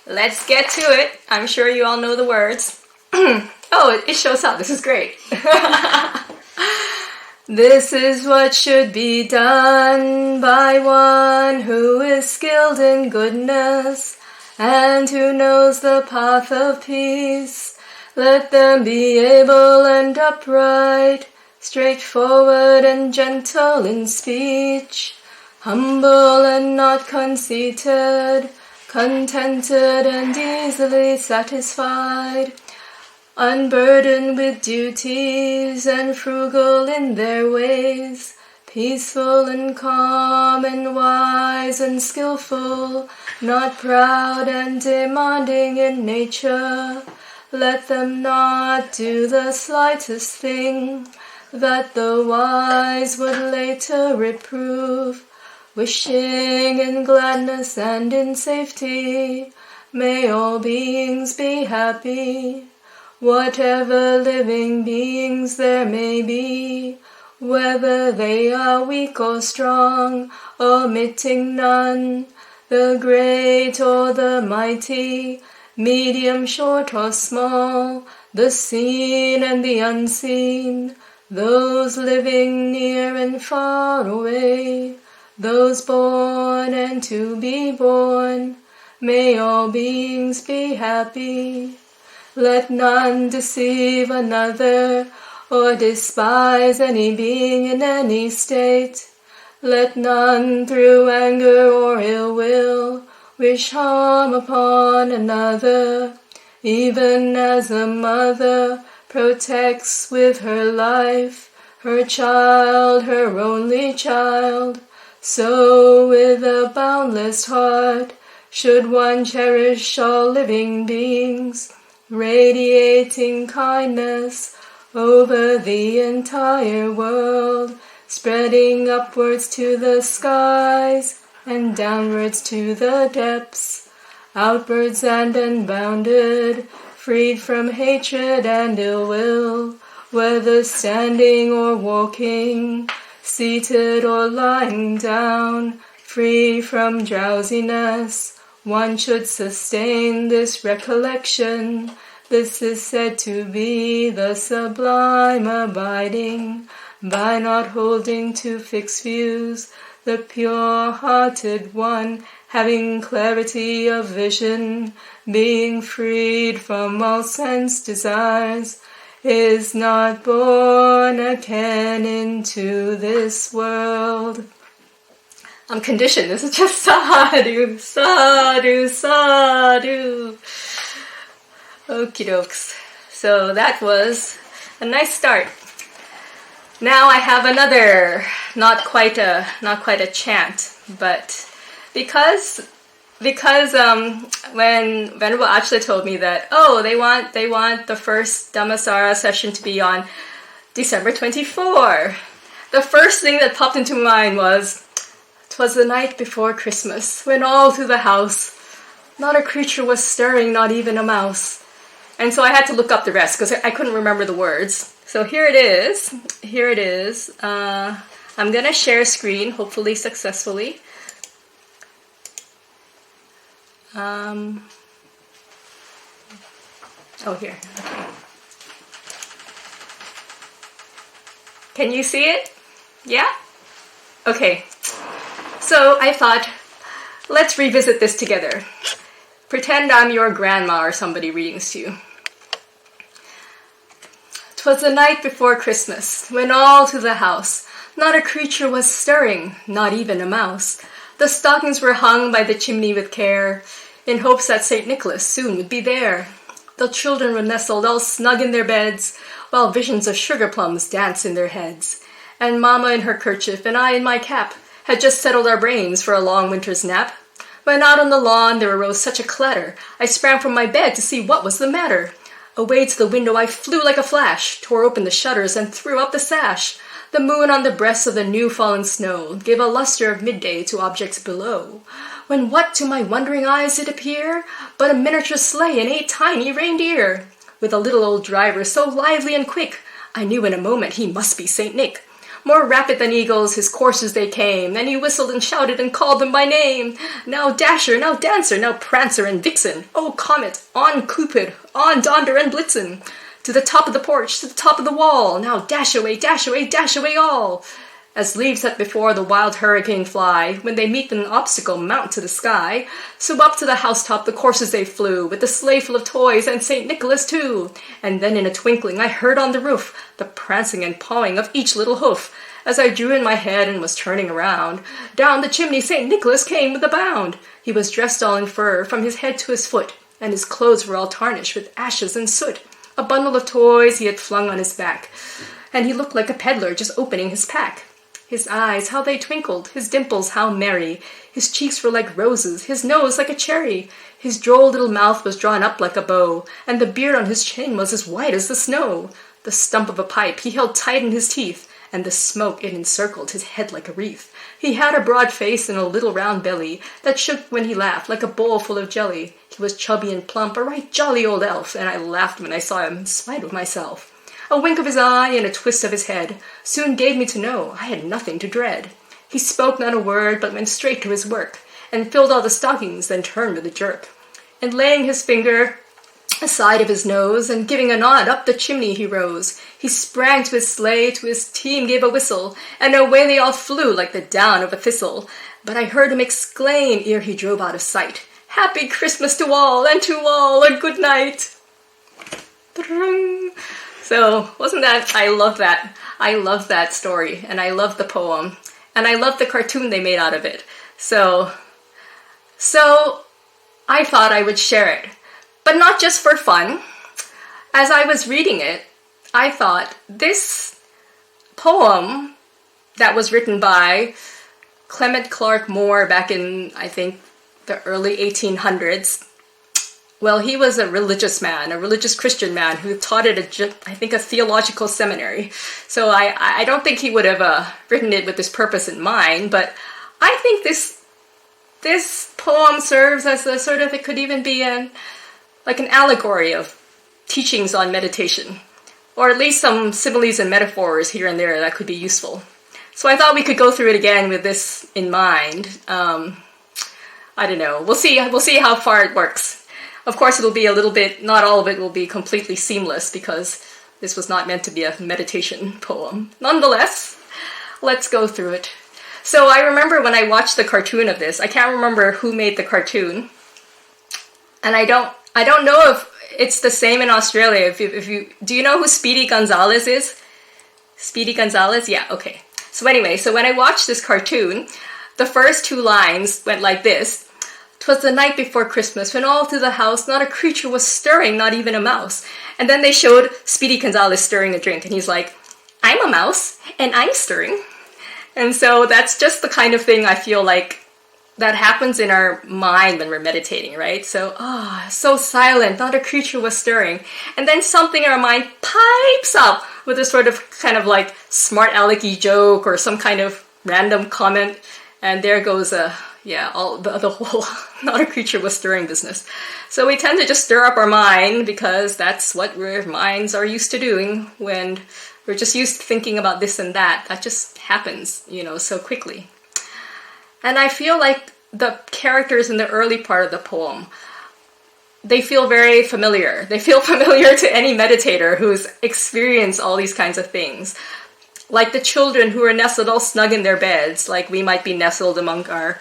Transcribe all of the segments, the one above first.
let's get to it. I'm sure you all know the words. Oh, it shows up. This is great. This is what should be done by one who is skilled in goodness and who knows the path of peace. Let them be able and upright, straightforward and gentle in speech, humble and not conceited, contented and easily satisfied, unburdened with duties and frugal in their ways, peaceful and calm and wise and skillful, not proud and demanding in nature. Let them not do the slightest thing that the wise would later reprove, wishing in gladness and in safety. May all beings be happy, whatever living beings there may be, whether they are weak or strong, omitting none, the great or the mighty, medium, short or small, the seen and the unseen, those living near and far away, those born and to be born. May all beings be happy. Let none deceive another or despise any being in any state. Let none through anger or ill will wish harm upon another, even as a mother protects with her life her child, her only child. So with a boundless heart should one cherish all living beings, radiating kindness over the entire world, spreading upwards to the skies and downwards to the depths, outwards and unbounded, freed from hatred and ill will, whether standing or walking, seated or lying down, free from drowsiness. One should sustain this recollection. This is said to be the sublime abiding, by not holding to fixed views, the pure-hearted one, having clarity of vision, being freed from all sense desires, is not born again into this world. I'm conditioned. This is just sadhu, sadhu, sadhu. Okie dokes. So that was a nice start. Now I have another, not quite a chant, but because when Venerable Achla told me that they want the first Dhammasara session to be on December 24, the first thing that popped into my mind was, 'twas the night before Christmas, when all through the house not a creature was stirring, not even a mouse. And so I had to look up the rest because I couldn't remember the words. So here it is. I'm going to share screen, hopefully successfully. Here. Okay. Can you see it? Yeah? Okay. So I thought, let's revisit this together. Pretend I'm your grandma or somebody reading this to you. 'Twas the night before Christmas, when all through the house not a creature was stirring, not even a mouse. The stockings were hung by the chimney with care, in hopes that St. Nicholas soon would be there. The children were nestled all snug in their beds, while visions of sugar plums danced in their heads. And Mama in her kerchief and I in my cap had just settled our brains for a long winter's nap, when out on the lawn there arose such a clatter, I sprang from my bed to see what was the matter. Away to the window I flew like a flash, tore open the shutters and threw up the sash. The moon on the breast of the new-fallen snow gave a luster of midday to objects below, when what to my wondering eyes did appear but a miniature sleigh and 8 tiny reindeer, with a little old driver so lively and quick, I knew in a moment he must be St. Nick. More rapid than eagles, his coursers they came. Then he whistled and shouted and called them by name. Now Dasher, now Dancer, now Prancer and Vixen. Oh, Comet, on Cupid, on Donder and Blitzen. To the top of the porch, to the top of the wall. Now dash away, dash away, dash away all. As leaves that before the wild hurricane fly, when they meet an obstacle mount to the sky, so up to the housetop the coursers they flew, with the sleigh full of toys and St. Nicholas too. And then in a twinkling I heard on the roof the prancing and pawing of each little hoof. As I drew in my head and was turning around, down the chimney St. Nicholas came with a bound. He was dressed all in fur, from his head to his foot, and his clothes were all tarnished with ashes and soot. A bundle of toys he had flung on his back, and he looked like a peddler just opening his pack. His eyes, how they twinkled, his dimples, how merry. His cheeks were like roses, his nose like a cherry. His droll little mouth was drawn up like a bow, and the beard on his chin was as white as the snow. The stump of a pipe he held tight in his teeth, and the smoke it encircled his head like a wreath. He had a broad face and a little round belly that shook when he laughed like a bowl full of jelly. He was chubby and plump, a right jolly old elf, and I laughed when I saw him in spite of myself. A wink of his eye and a twist of his head soon gave me to know I had nothing to dread. He spoke not a word, but went straight to his work, and filled all the stockings, then turned with a jerk. And laying his finger aside of his nose, and giving a nod, up the chimney he rose. He sprang to his sleigh, to his team gave a whistle, and away they all flew like the down of a thistle. But I heard him exclaim, ere he drove out of sight, "Happy Christmas to all, and to all a good night." So, wasn't that, I love that. I love that story, and I love the poem, and I love the cartoon they made out of it. So I thought I would share it, but not just for fun. As I was reading it, I thought this poem that was written by Clement Clark Moore back in, I think, the early 1800s, well, he was a religious man, a religious Christian man who taught at a theological seminary. So I don't think he would have written it with this purpose in mind, but I think this poem serves as a sort of, it could even be like an allegory of teachings on meditation, or at least some similes and metaphors here and there that could be useful. So I thought we could go through it again with this in mind. I don't know. We'll see how far it works. Of course, it'll be a little bit, not all of it will be completely seamless because this was not meant to be a meditation poem. Nonetheless, let's go through it. So I remember when I watched the cartoon of this, I can't remember who made the cartoon, and I don't know if it's the same in Australia. Do you know who Speedy Gonzales is? Speedy Gonzales? Yeah, okay. So anyway, so when I watched this cartoon, the first two lines went like this. "'Twas the night before Christmas, when all through the house not a creature was stirring, not even a mouse." And then they showed Speedy Gonzales stirring a drink, and he's like, "I'm a mouse, and I'm stirring." And so that's just the kind of thing I feel like that happens in our mind when we're meditating, right? So, so silent, not a creature was stirring. And then something in our mind pipes up with a sort of kind of like smart alecky joke or some kind of random comment. And there goes all the whole not a creature was stirring business. So we tend to just stir up our mind because that's what our minds are used to doing when we're just used to thinking about this and that. That just happens, so quickly. And I feel like the characters in the early part of the poem, they feel very familiar. They feel familiar to any meditator who's experienced all these kinds of things. Like the children who are nestled all snug in their beds, like we might be nestled among our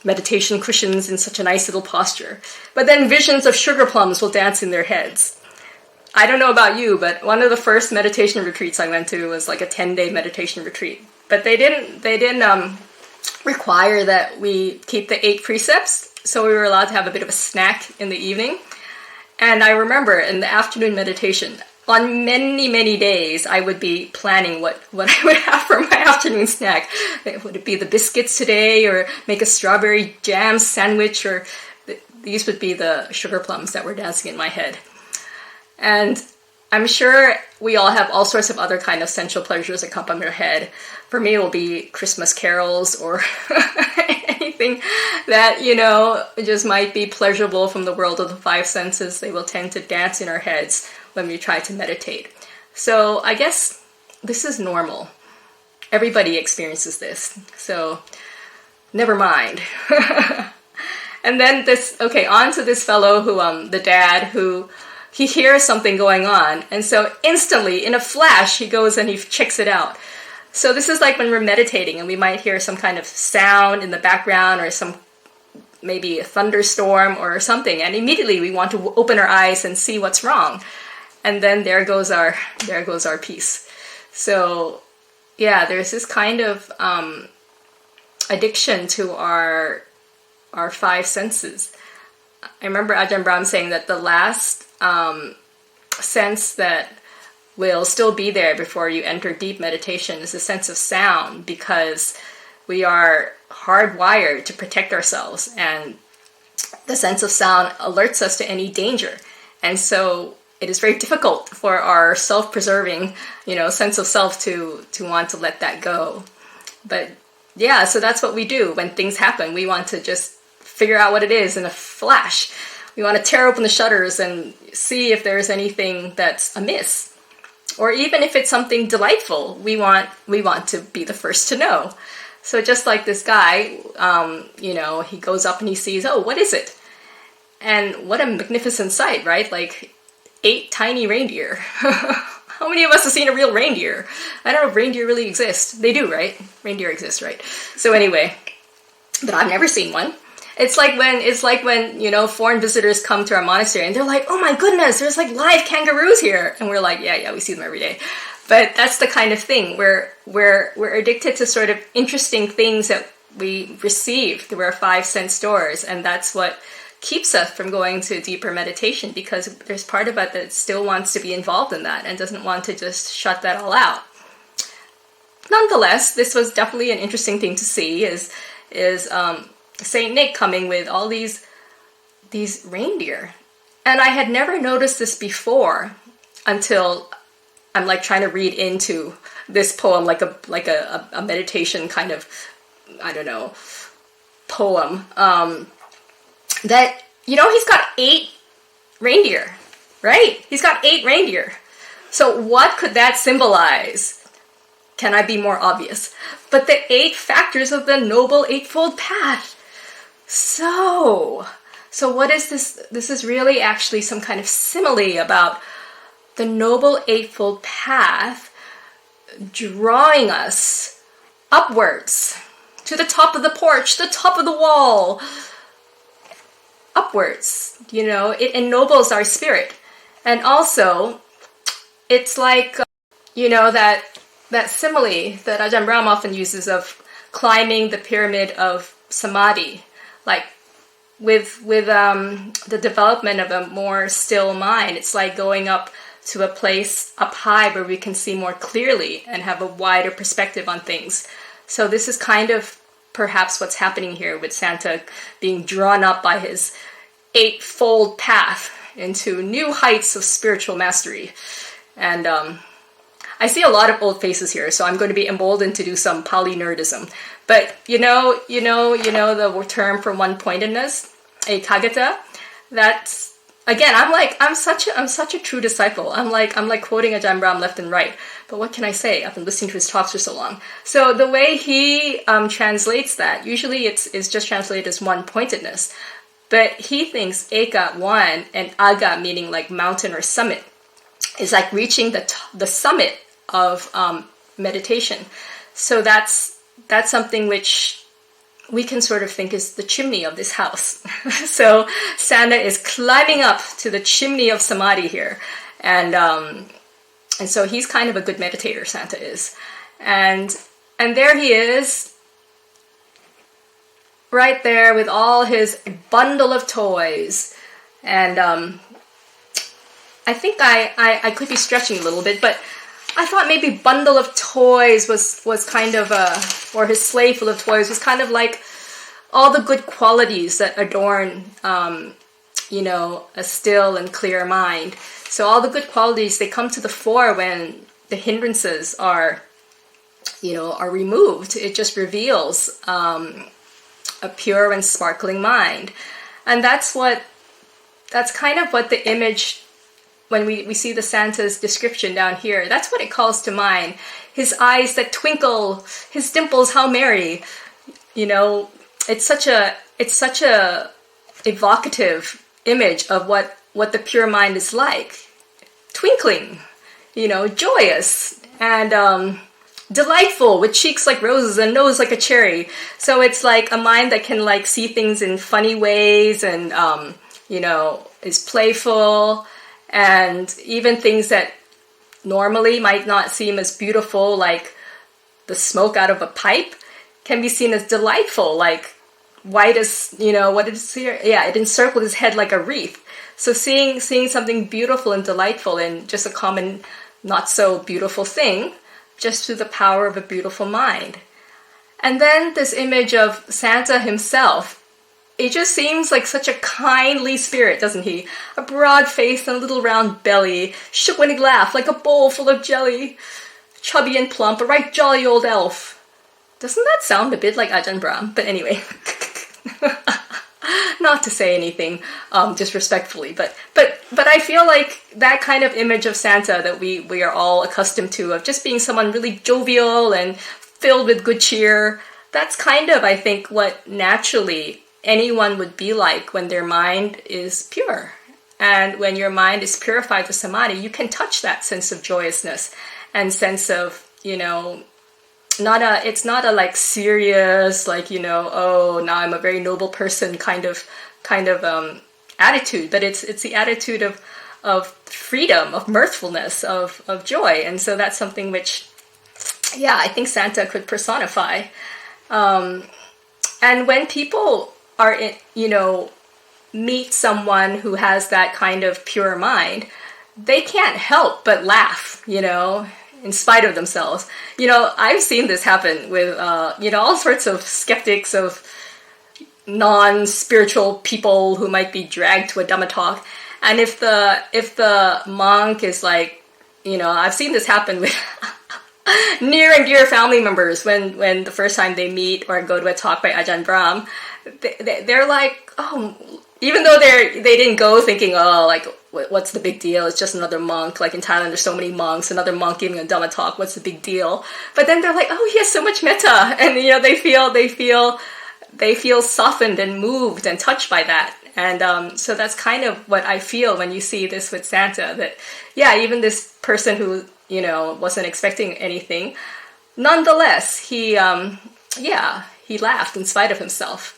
meditation cushions in such a nice little posture. But then visions of sugar plums will dance in their heads. I don't know about you, but one of the first meditation retreats I went to was like a 10-day meditation retreat. But they didn't require that we keep the 8 precepts, so we were allowed to have a bit of a snack in the evening. And I remember in the afternoon meditation, on many, many days, I would be planning what I would have for my afternoon snack. Would it be the biscuits today, or make a strawberry jam sandwich, or these would be the sugar plums that were dancing in my head. And I'm sure we all have all sorts of other kind of sensual pleasures that come up in our head. For me, it will be Christmas carols or anything that, just might be pleasurable from the world of the 5 senses. They will tend to dance in our heads when we try to meditate. So I guess this is normal. Everybody experiences this. So never mind. And then on to this fellow who, the dad, who he hears something going on. And so instantly, in a flash, he goes and he checks it out. So this is like when we're meditating and we might hear some kind of sound in the background or maybe a thunderstorm or something. And immediately we want to open our eyes and see what's wrong. And then there goes our peace. So yeah, there's this kind of addiction to our five senses. I remember Ajahn Brahm saying that the last sense that will still be there before you enter deep meditation is the sense of sound, because we are hardwired to protect ourselves, and the sense of sound alerts us to any danger. And so it is very difficult for our self-preserving, sense of self to want to let that go. But yeah, so that's what we do when things happen. We want to just figure out what it is in a flash. We want to tear open the shutters and see if there's anything that's amiss. Or even if it's something delightful, we want to be the first to know. So just like this guy, he goes up and he sees, oh, what is it? And what a magnificent sight, right? Like 8 tiny reindeer. How many of us have seen a real reindeer? I don't know if reindeer really exist. They do, right? Reindeer exist, right? So anyway, but I've never seen one. It's like when foreign visitors come to our monastery and they're like, oh my goodness, there's like live kangaroos here. And we're like, yeah, we see them every day. But that's the kind of thing where we're addicted to sort of interesting things that we receive through our 5 sense doors. And that's what keeps us from going to deeper meditation, because there's part of it that still wants to be involved in that and doesn't want to just shut that all out. Nonetheless, this was definitely an interesting thing to see, is Saint Nick coming with all these reindeer. And I had never noticed this before until I'm like trying to read into this poem like a meditation kind of, I don't know, poem. That, he's got 8 reindeer, right? He's got 8 reindeer. So what could that symbolize? Can I be more obvious? But the 8 factors of the Noble Eightfold Path. So what is this? This is really actually some kind of simile about the Noble Eightfold Path drawing us upwards to the top of the porch, the top of the wall, upwards. It ennobles our spirit. And also, it's like, that simile that Ajahn Brahm often uses of climbing the pyramid of samadhi. Like with the development of a more still mind, it's like going up to a place up high where we can see more clearly and have a wider perspective on things. So this is kind of perhaps what's happening here with Santa being drawn up by his 8-fold path into new heights of spiritual mastery. And I see a lot of old faces here, so I'm going to be emboldened to do some Pali nerdism. But you know the term for one-pointedness, ekagata. That's, again, I'm such a true disciple. I'm like quoting Ajahn Brahm left and right. But what can I say? I've been listening to his talks for so long. So the way he translates that, usually it's just translated as one-pointedness. But he thinks eka, one, and aga, meaning like mountain or summit, is like reaching the summit of meditation. So that's something which we can sort of think is the chimney of this house. So Santa is climbing up to the chimney of samadhi here. And so he's kind of a good meditator, Santa is. And there he is, right there with all his bundle of toys. And I think I could be stretching a little bit, but I thought maybe bundle of toys was kind of or his sleigh full of toys was kind of like all the good qualities that adorn, a still and clear mind. So all the good qualities, they come to the fore when the hindrances are removed. It just reveals a pure and sparkling mind. And that's kind of what the image when we see the Santa's description down here, that's what it calls to mind. His eyes that twinkle, his dimples how merry. You know, it's such a evocative image of what the pure mind is like. Twinkling, you know, joyous and delightful, with cheeks like roses and nose like a cherry. So it's like a mind that can like see things in funny ways and you know, is playful, and even things that normally might not seem as beautiful, like the smoke out of a pipe, can be seen as delightful, like white as, you know, what is here? Yeah, it encircled his head like a wreath. So seeing something beautiful and delightful in just a common, not so beautiful thing, just through the power of a beautiful mind. And then this image of Santa himself, it just seems like such a kindly spirit, doesn't he? A broad face and a little round belly, shook when he laughed like a bowl full of jelly, chubby and plump, a right jolly old elf. Doesn't that sound a bit like Ajahn Brahm? But anyway, not to say anything disrespectfully, but I feel like that kind of image of Santa that we are all accustomed to, of just being someone really jovial and filled with good cheer, that's kind of, I think, what naturally anyone would be like when their mind is pure. And when your mind is purified with samadhi, you can touch that sense of joyousness and sense of, you know, it's not a like serious, like, you know, oh, now I'm a very noble person kind of attitude, but it's the attitude of freedom, of mirthfulness, of joy. And so that's something which, yeah, I think Santa could personify. And when people are, you know, meet someone who has that kind of pure mind, they can't help but laugh, you know, in spite of themselves. You know, I've seen this happen with, you know, all sorts of skeptics, of non-spiritual people who might be dragged to a Dhamma talk. And if the monk is like, you know, I've seen this happen with near and dear family members when the first time they meet or go to a talk by Ajahn Brahm, they're like, oh, even though they didn't go thinking, oh, like, what's the big deal? It's just another monk. Like in Thailand, there's so many monks, another monk giving a Dhamma talk. What's the big deal? But then they're like, oh, he has so much metta, and you know, they feel softened and moved and touched by that. And so that's kind of what I feel when you see this with Santa. That yeah, even this person who, you know, wasn't expecting anything, nonetheless, he laughed in spite of himself.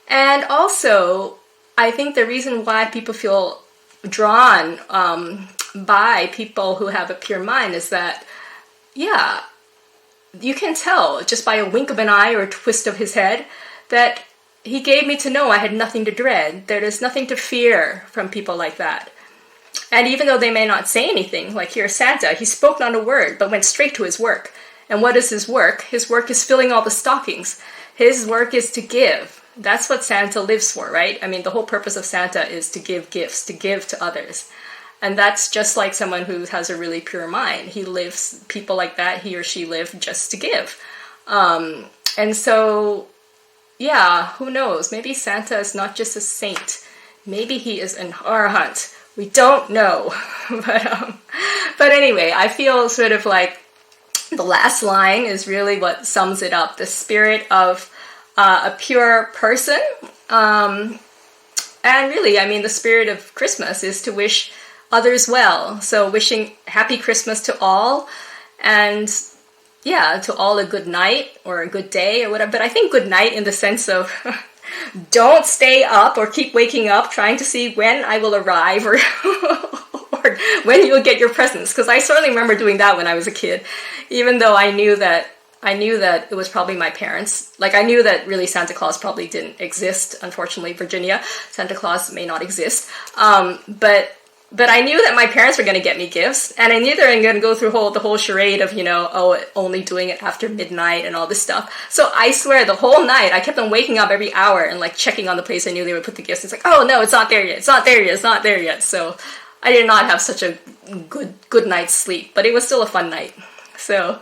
And also, I think the reason why people feel drawn by people who have a pure mind is that, yeah, you can tell just by a wink of an eye or a twist of his head that he gave me to know I had nothing to dread. There is nothing to fear from people like that. And even though they may not say anything, like here Santa, he spoke not a word, but went straight to his work. And what is his work? His work is filling all the stockings. His work is to give. That's what Santa lives for, right? I mean, the whole purpose of Santa is to give gifts, to give to others. And that's just like someone who has a really pure mind. He lives, people like that, he or she live just to give. And so, yeah, who knows? Maybe Santa is not just a saint. Maybe he is an arhat. We don't know. But anyway, I feel sort of like the last line is really what sums it up. The spirit of a pure person. And really, I mean, the spirit of Christmas is to wish others well. So wishing happy Christmas to all, and yeah, to all a good night or a good day or whatever. But I think good night in the sense of don't stay up or keep waking up trying to see when I will arrive or or when you'll get your presents. Because I certainly remember doing that when I was a kid, even though I knew that it was probably my parents. Like I knew that really Santa Claus probably didn't exist. Unfortunately, Virginia, Santa Claus may not exist. But I knew that my parents were going to get me gifts, and I knew they were going to go through the whole charade of, you know, only doing it after midnight and all this stuff. So I swear the whole night I kept on waking up every hour and like checking on the place I knew they would put the gifts. It's like, oh no, it's not there yet. It's not there yet. It's not there yet. So I did not have such a good night's sleep, but it was still a fun night. So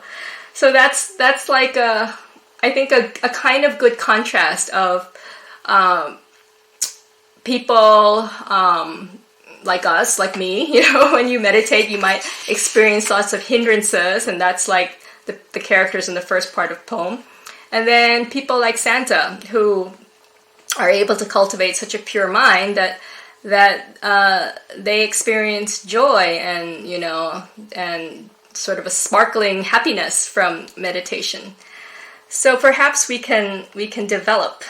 that's like I think a kind of good contrast of people like us, like me, when you meditate, you might experience lots of hindrances, and that's like the characters in the first part of the poem. And then people like Santa, who are able to cultivate such a pure mind that they experience joy and sort of a sparkling happiness from meditation. So perhaps we can develop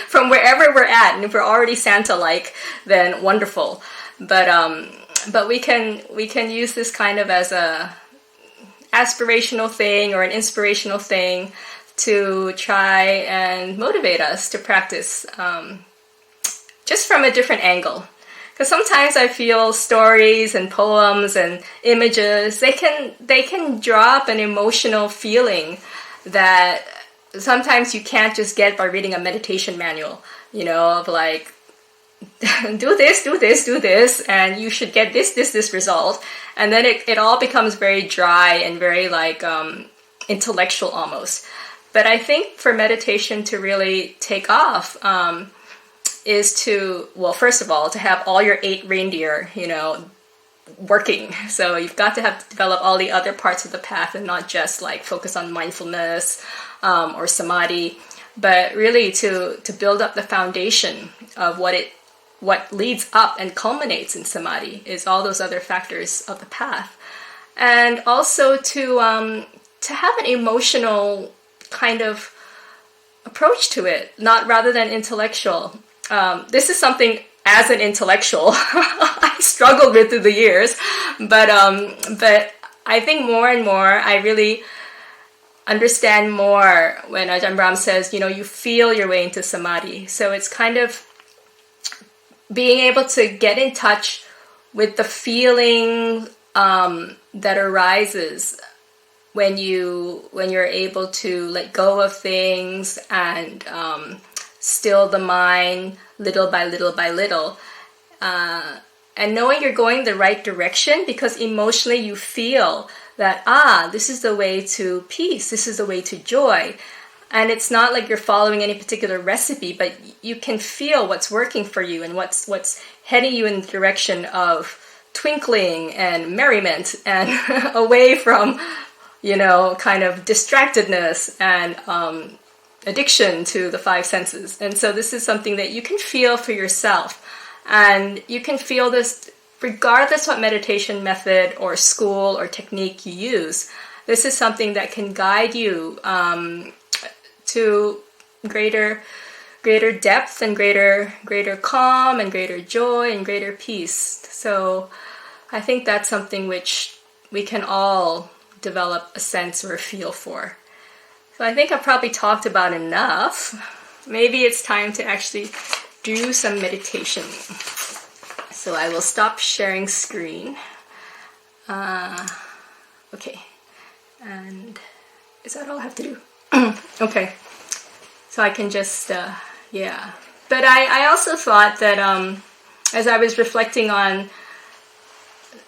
from wherever we're at, and if we're already Santa-like, then wonderful. But we can use this kind of as a aspirational thing or an inspirational thing to try and motivate us to practice just from a different angle. Because sometimes I feel stories and poems and images, they can draw up an emotional feeling that sometimes you can't just get by reading a meditation manual, of like, do this, and you should get this result. And then it all becomes very dry and very like intellectual almost. But I think for meditation to really take off, is to, well, first of all, to have all your 8 reindeer, working. So you've got to have to develop all the other parts of the path and not just like focus on mindfulness or samadhi, but really to build up the foundation of what leads up and culminates in samadhi is all those other factors of the path. And also to have an emotional kind of approach to it, not rather than intellectual. This is something as an intellectual I struggled with through the years, but I think more and more I really understand more when Ajahn Brahm says, you feel your way into samadhi. So it's kind of being able to get in touch with the feeling that arises when you're able to let go of things and still the mind little by little by little, and knowing you're going the right direction, because emotionally you feel that this is the way to peace, this is the way to joy. And it's not like you're following any particular recipe, but you can feel what's working for you and what's heading you in the direction of twinkling and merriment and away from kind of distractedness and addiction to the 5 senses. And so this is something that you can feel for yourself. And you can feel this regardless what meditation method or school or technique you use. This is something that can guide you to greater depth and greater calm and greater joy and greater peace. So I think that's something which we can all develop a sense or a feel for. So I think I've probably talked about enough. Maybe it's time to actually do some meditation. So I will stop sharing screen. Okay. And is that all I have to do? Okay. So I can just, yeah. But I also thought that as I was reflecting on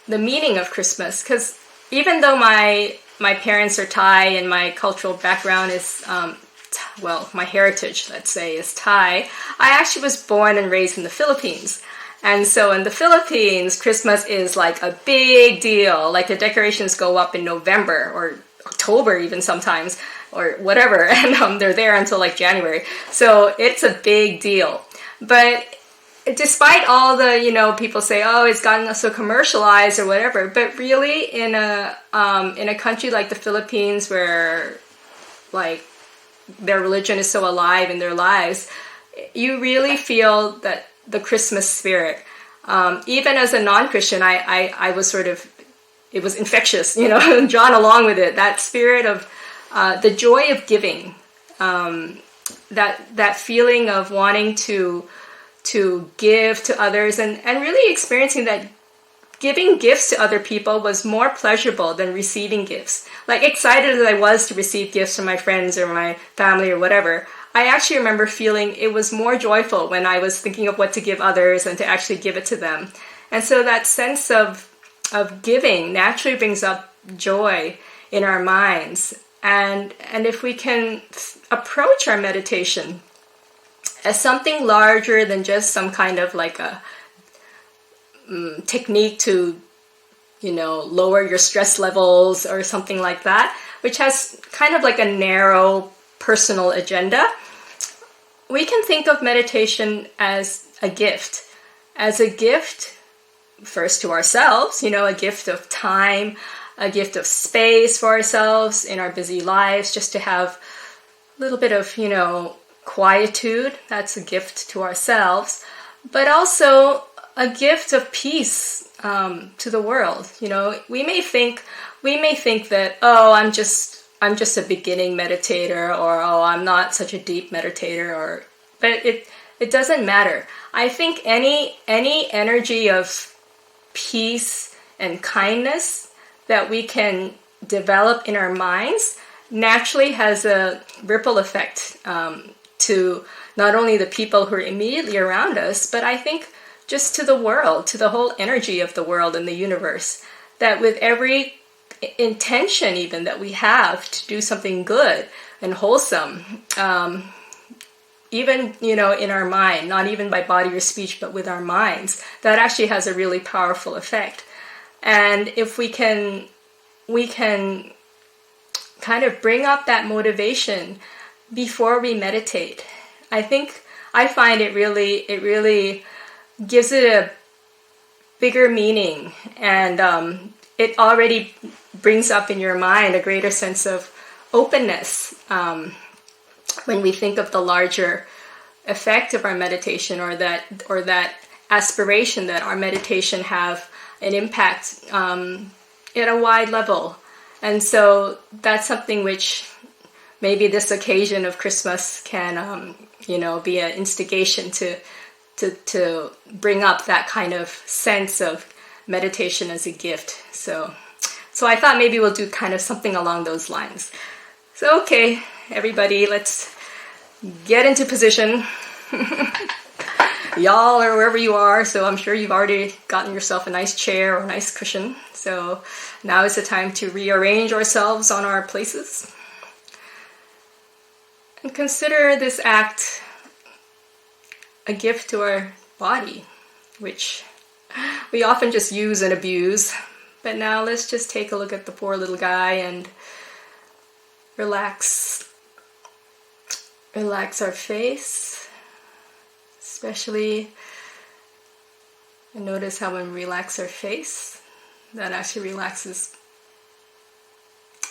the meaning of Christmas, because even though my parents are Thai and my cultural background is, my heritage, let's say, is Thai, I actually was born and raised in the Philippines. And so in the Philippines, Christmas is like a big deal. Like the decorations go up in November or October even sometimes, or whatever, and they're there until like January. So it's a big deal. But despite all the, people say, oh, it's gotten so commercialized or whatever, but really in a country like the Philippines where like their religion is so alive in their lives, you really feel that the Christmas spirit. Even as a non-Christian, I was sort of, it was infectious, drawn along with it. That spirit of the joy of giving, that feeling of wanting to give to others and really experiencing that giving gifts to other people was more pleasurable than receiving gifts. Like excited as I was to receive gifts from my friends or my family or whatever, I actually remember feeling it was more joyful when I was thinking of what to give others and to actually give it to them. And so that sense of giving naturally brings up joy in our minds. And if we can approach our meditation as something larger than just some kind of like a technique to, lower your stress levels or something like that, which has kind of like a narrow personal agenda. We can think of meditation as a gift. As a gift, first to ourselves, a gift of time, a gift of space for ourselves in our busy lives, just to have a little bit of, quietude. That's a gift to ourselves, but also a gift of peace to the world. We may think that, oh, I'm just a beginning meditator, or oh, I'm not such a deep meditator, but it doesn't matter. I think any energy of peace and kindness that we can develop in our minds naturally has a ripple effect to not only the people who are immediately around us, but I think just to the world, to the whole energy of the world and the universe. That with every intention even that we have to do something good and wholesome, even, in our mind, not even by body or speech, but with our minds, that actually has a really powerful effect. And if we can kind of bring up that motivation before we meditate, I find it really gives it a bigger meaning, and it already brings up in your mind a greater sense of openness when we think of the larger effect of our meditation, or that aspiration that our meditation have an impact at a wide level. And so that's something which maybe this occasion of Christmas can be an instigation to bring up that kind of sense of meditation as a gift. So I thought maybe we'll do kind of something along those lines. So okay, everybody, let's get into position. Y'all or wherever you are, so I'm sure you've already gotten yourself a nice chair or a nice cushion. So now is the time to rearrange ourselves on our places. And consider this act a gift to our body, which we often just use and abuse. But now let's just take a look at the poor little guy and relax our face, especially, and notice how when we relax our face, that actually relaxes,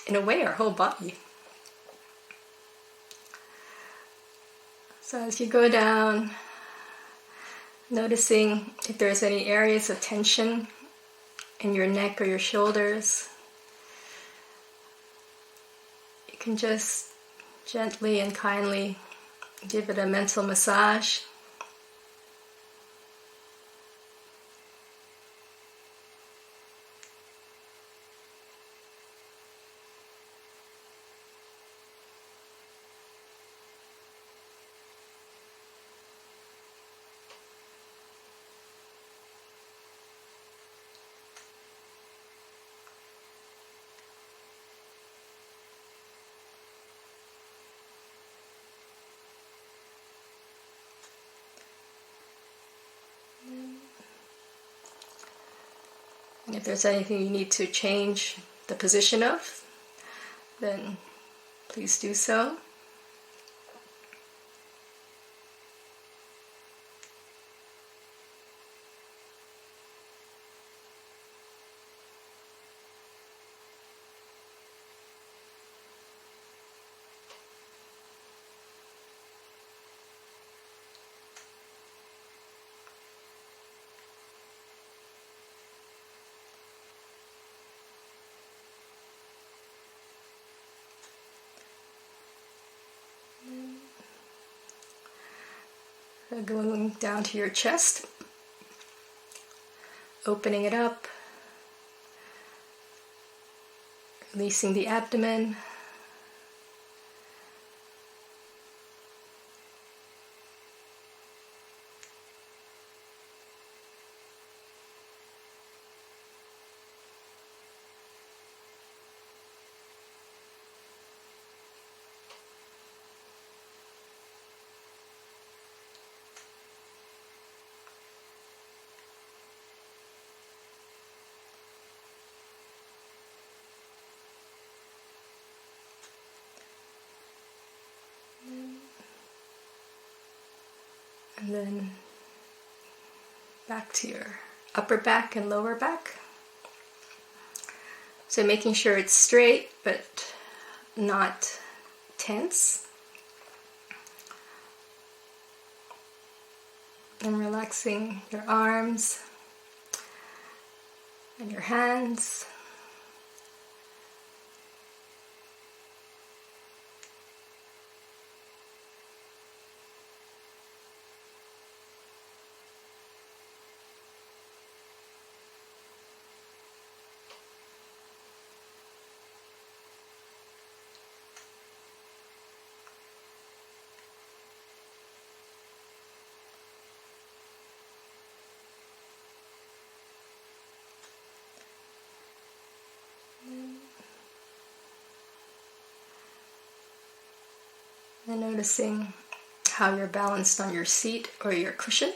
in a way, our whole body. So as you go down, noticing if there's any areas of tension in your neck or your shoulders, you can just gently and kindly give it a mental massage. And if there's anything you need to change the position of, then please do so. Going down to your chest, opening it up, releasing the abdomen, And then back to your upper back and lower back. So making sure it's straight but not tense. And relaxing your arms and your hands. And noticing how you're balanced on your seat or your cushion.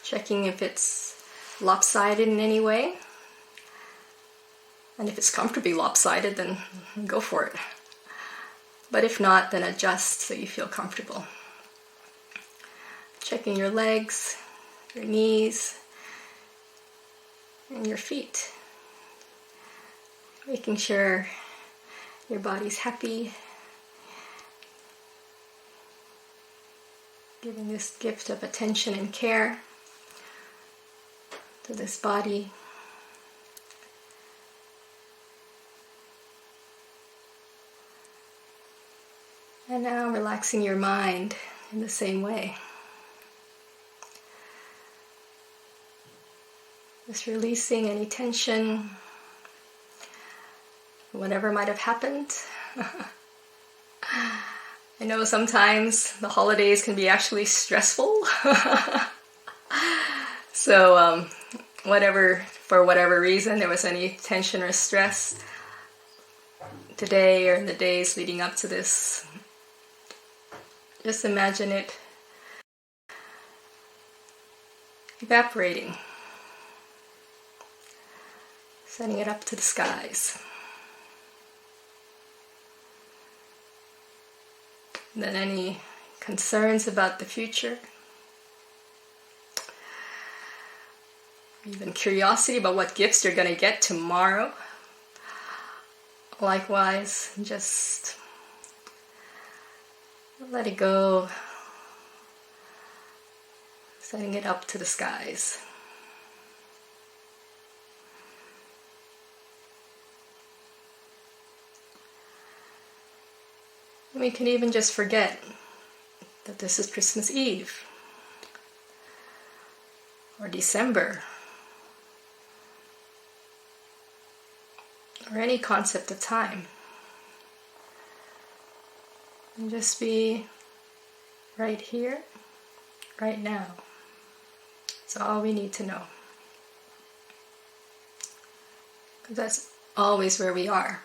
Checking if it's lopsided in any way. And if it's comfortably lopsided, then go for it. But if not, then adjust so you feel comfortable. Checking your legs, your knees, and your feet. Making sure your body's happy. Giving this gift of attention and care to this body. And now relaxing your mind in the same way. Just releasing any tension, whatever might have happened. I know sometimes the holidays can be actually stressful. So for whatever reason there was any tension or stress today or in the days leading up to this, just imagine it evaporating, sending it up to the skies. Then any concerns about the future, even curiosity about what gifts you're going to get tomorrow. Likewise, just let it go, sending it up to the skies. We can even just forget that this is Christmas Eve or December or any concept of time. And just be right here, right now. That's all we need to know. Because that's always where we are.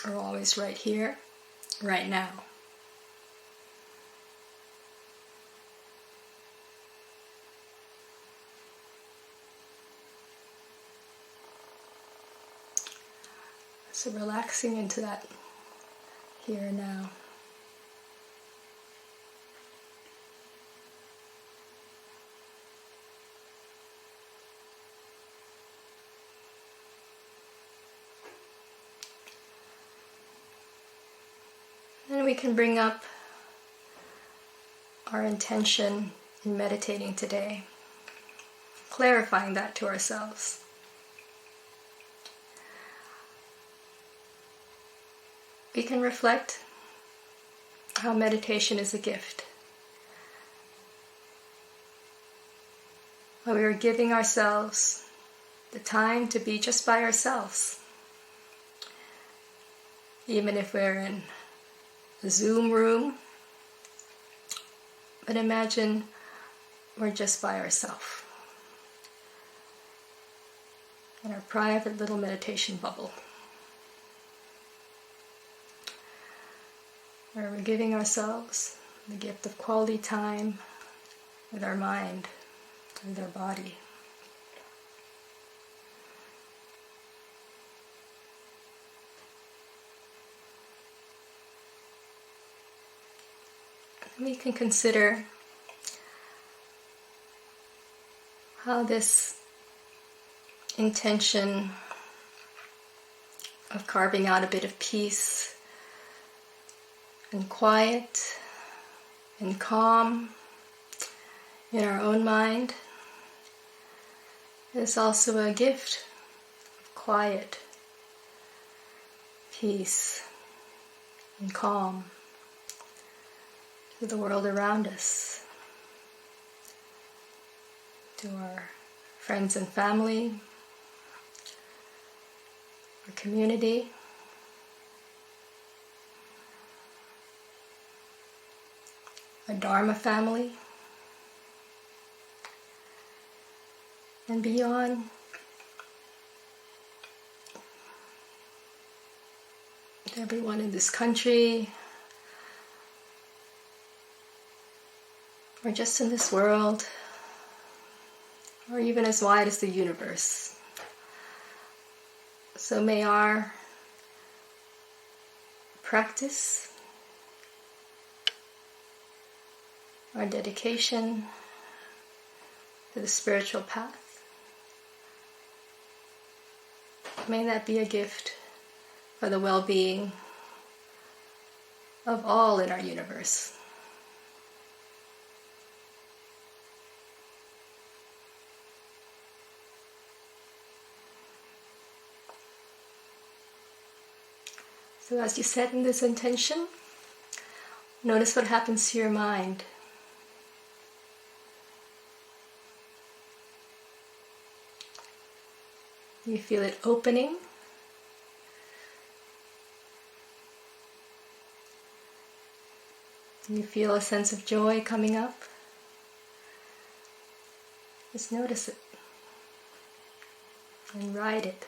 We're always right here, right now. So relaxing into that here and now. And we can bring up our intention in meditating today, clarifying that to ourselves. We can reflect how meditation is a gift. How we are giving ourselves the time to be just by ourselves. Even if we're in a Zoom room, but imagine we're just by ourselves in our private little meditation bubble, where we're giving ourselves the gift of quality time with our mind, with our body. we can consider how this intention of carving out a bit of peace and quiet and calm in our own mind is also a gift of quiet, peace, and calm to the world around us, to our friends and family, our community, our Dharma family, and beyond. Everyone in this country, or just in this world, or even as wide as the universe. So may our practice, our dedication to the spiritual path, may that be a gift for the well-being of all in our universe. So as you set in this intention, notice what happens to your mind. You feel it opening. You feel a sense of joy coming up. Just notice it and ride it.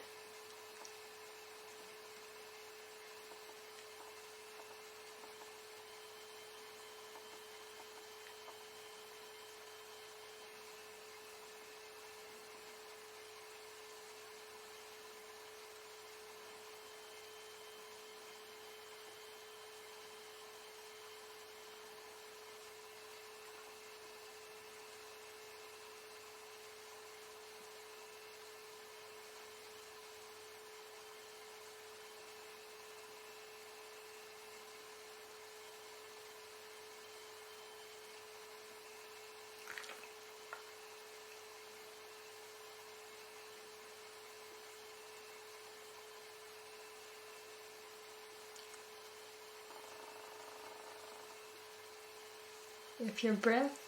If your breath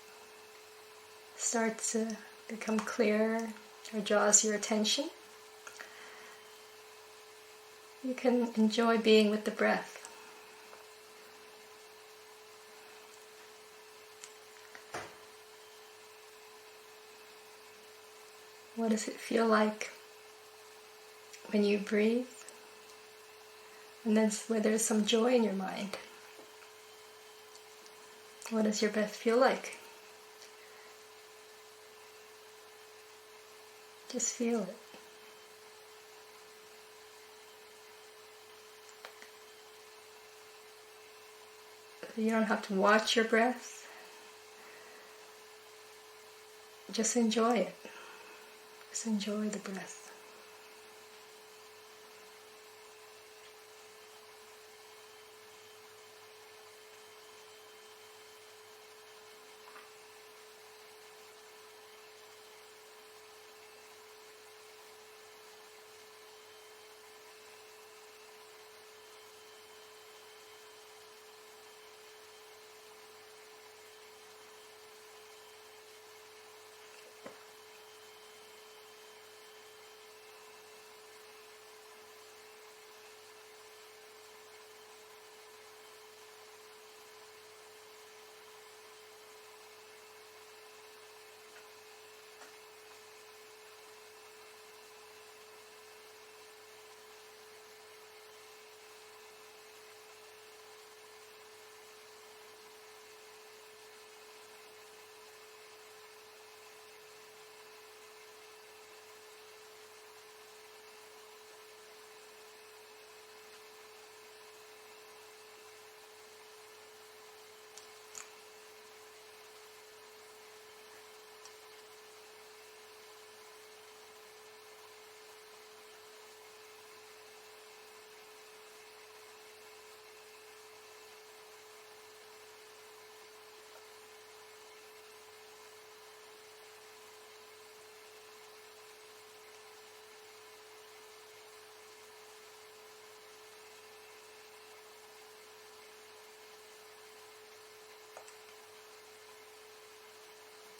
starts to become clearer or draws your attention, you can enjoy being with the breath. What does it feel like when you breathe? And then where there's some joy in your mind. What does your breath feel like? Just feel it. You don't have to watch your breath. Just enjoy it. Just enjoy the breath.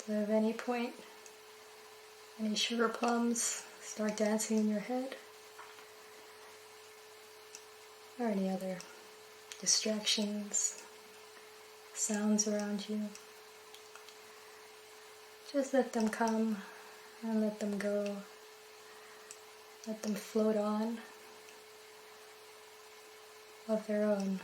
So at any point, any sugar plums start dancing in your head, or any other distractions, sounds around you, just let them come and let them go. Let them float on of their own.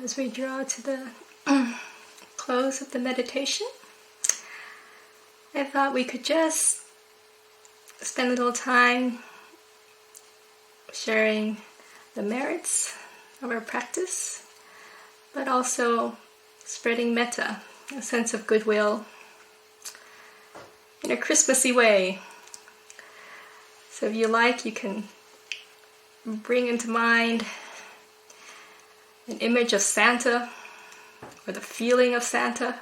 As we draw to the close of the meditation, I thought we could just spend a little time sharing the merits of our practice, but also spreading metta, a sense of goodwill, in a Christmassy way. So if you like, you can bring into mind an image of Santa, or the feeling of Santa.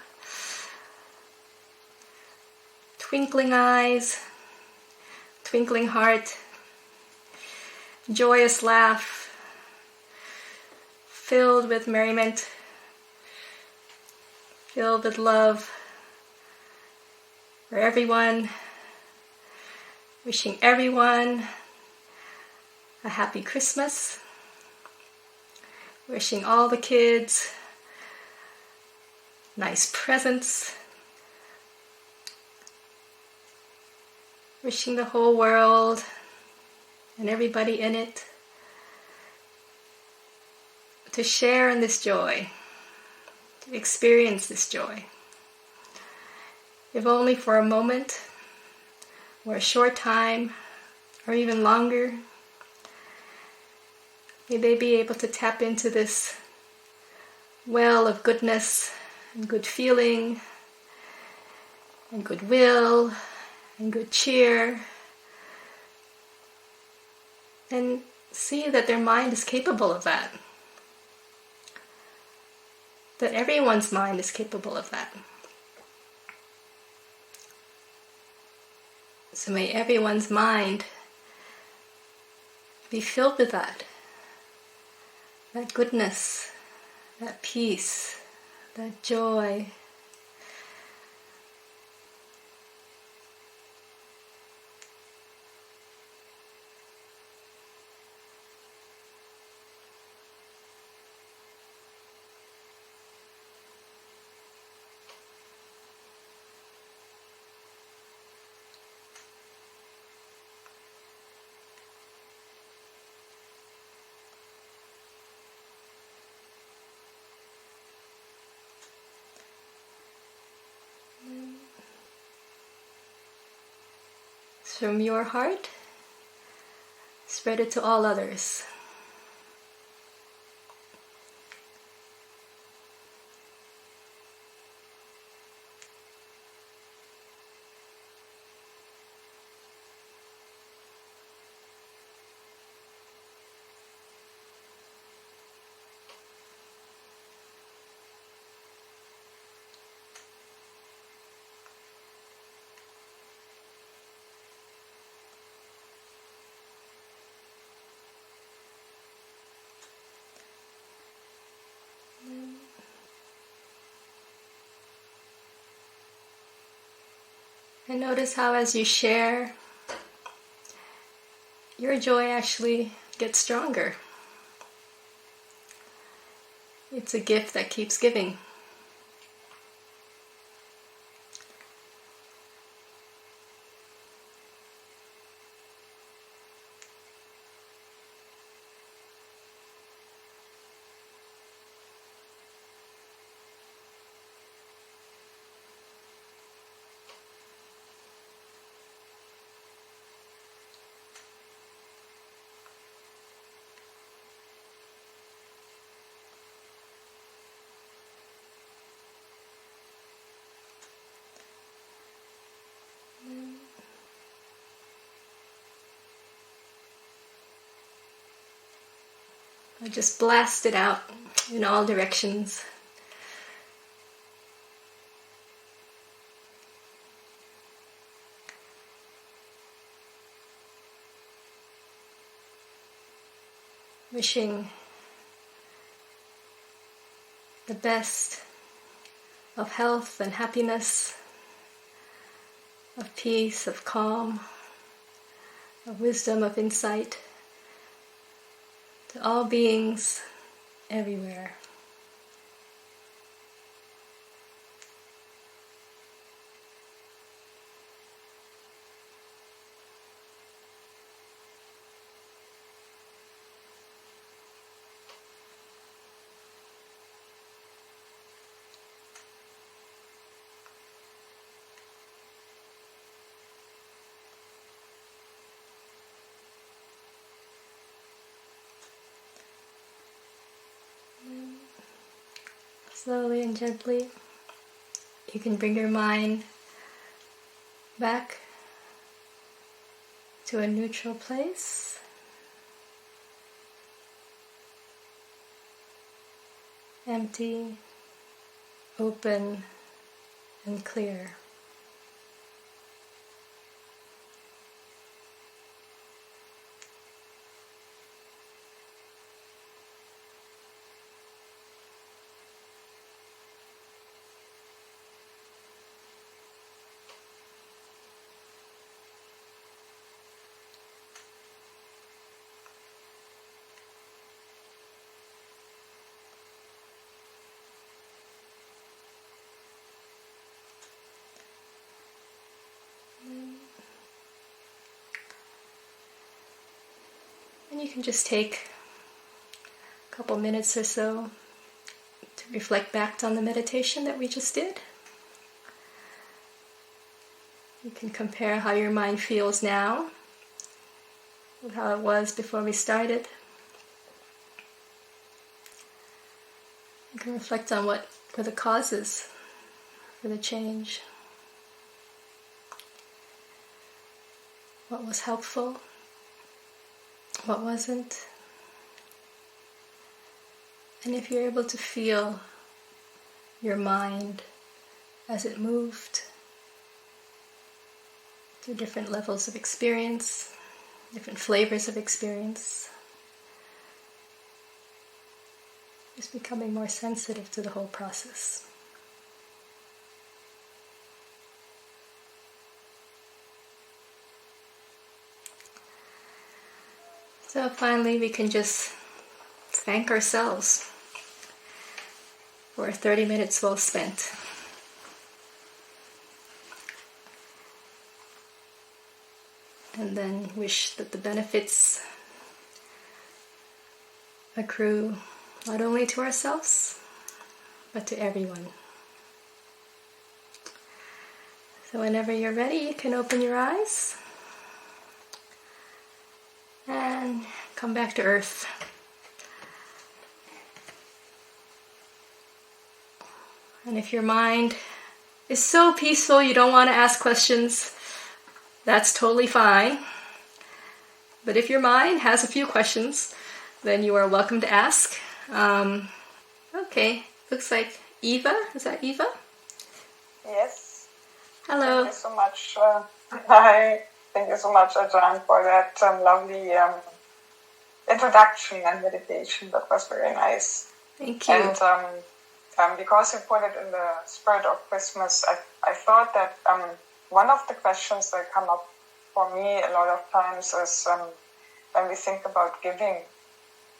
Twinkling eyes, twinkling heart, joyous laugh, filled with merriment, filled with love for everyone, wishing everyone a happy Christmas, wishing all the kids nice presents, wishing the whole world and everybody in it to share in this joy, to experience this joy. If only for a moment, or a short time, or even longer, may they be able to tap into this well of goodness and good feeling and goodwill and good cheer, and see that their mind is capable of that. That everyone's mind is capable of that. So may everyone's mind be filled with that goodness, that peace, that joy. From your heart, spread it to all others. And notice how as you share, your joy actually gets stronger. It's a gift that keeps giving. I just blast it out in all directions. Wishing the best of health and happiness, of peace, of calm, of wisdom, of insight, to all beings everywhere. Slowly and gently, you can bring your mind back to a neutral place. Empty, open, and clear. And you can just take a couple minutes or so to reflect back on the meditation that we just did. You can compare how your mind feels now with how it was before we started. You can reflect on what were the causes for the change. What was helpful? What wasn't? And if you're able to feel your mind as it moved through different levels of experience, different flavors of experience, just becoming more sensitive to the whole process. So finally, we can just thank ourselves for 30 minutes well spent. And then wish that the benefits accrue not only to ourselves, but to everyone. So whenever you're ready, you can open your eyes and come back to earth. And if your mind is so peaceful you don't want to ask questions, that's totally fine. But if your mind has a few questions, then you are welcome to ask. Okay, looks like Eva. Is that Eva? Yes. Hello. Thank you so much. Hi. Thank you so much, Ajahn, for that lovely introduction and meditation. That was very nice. Thank you. And because you put it in the spirit of Christmas, I thought that one of the questions that come up for me a lot of times is when we think about giving,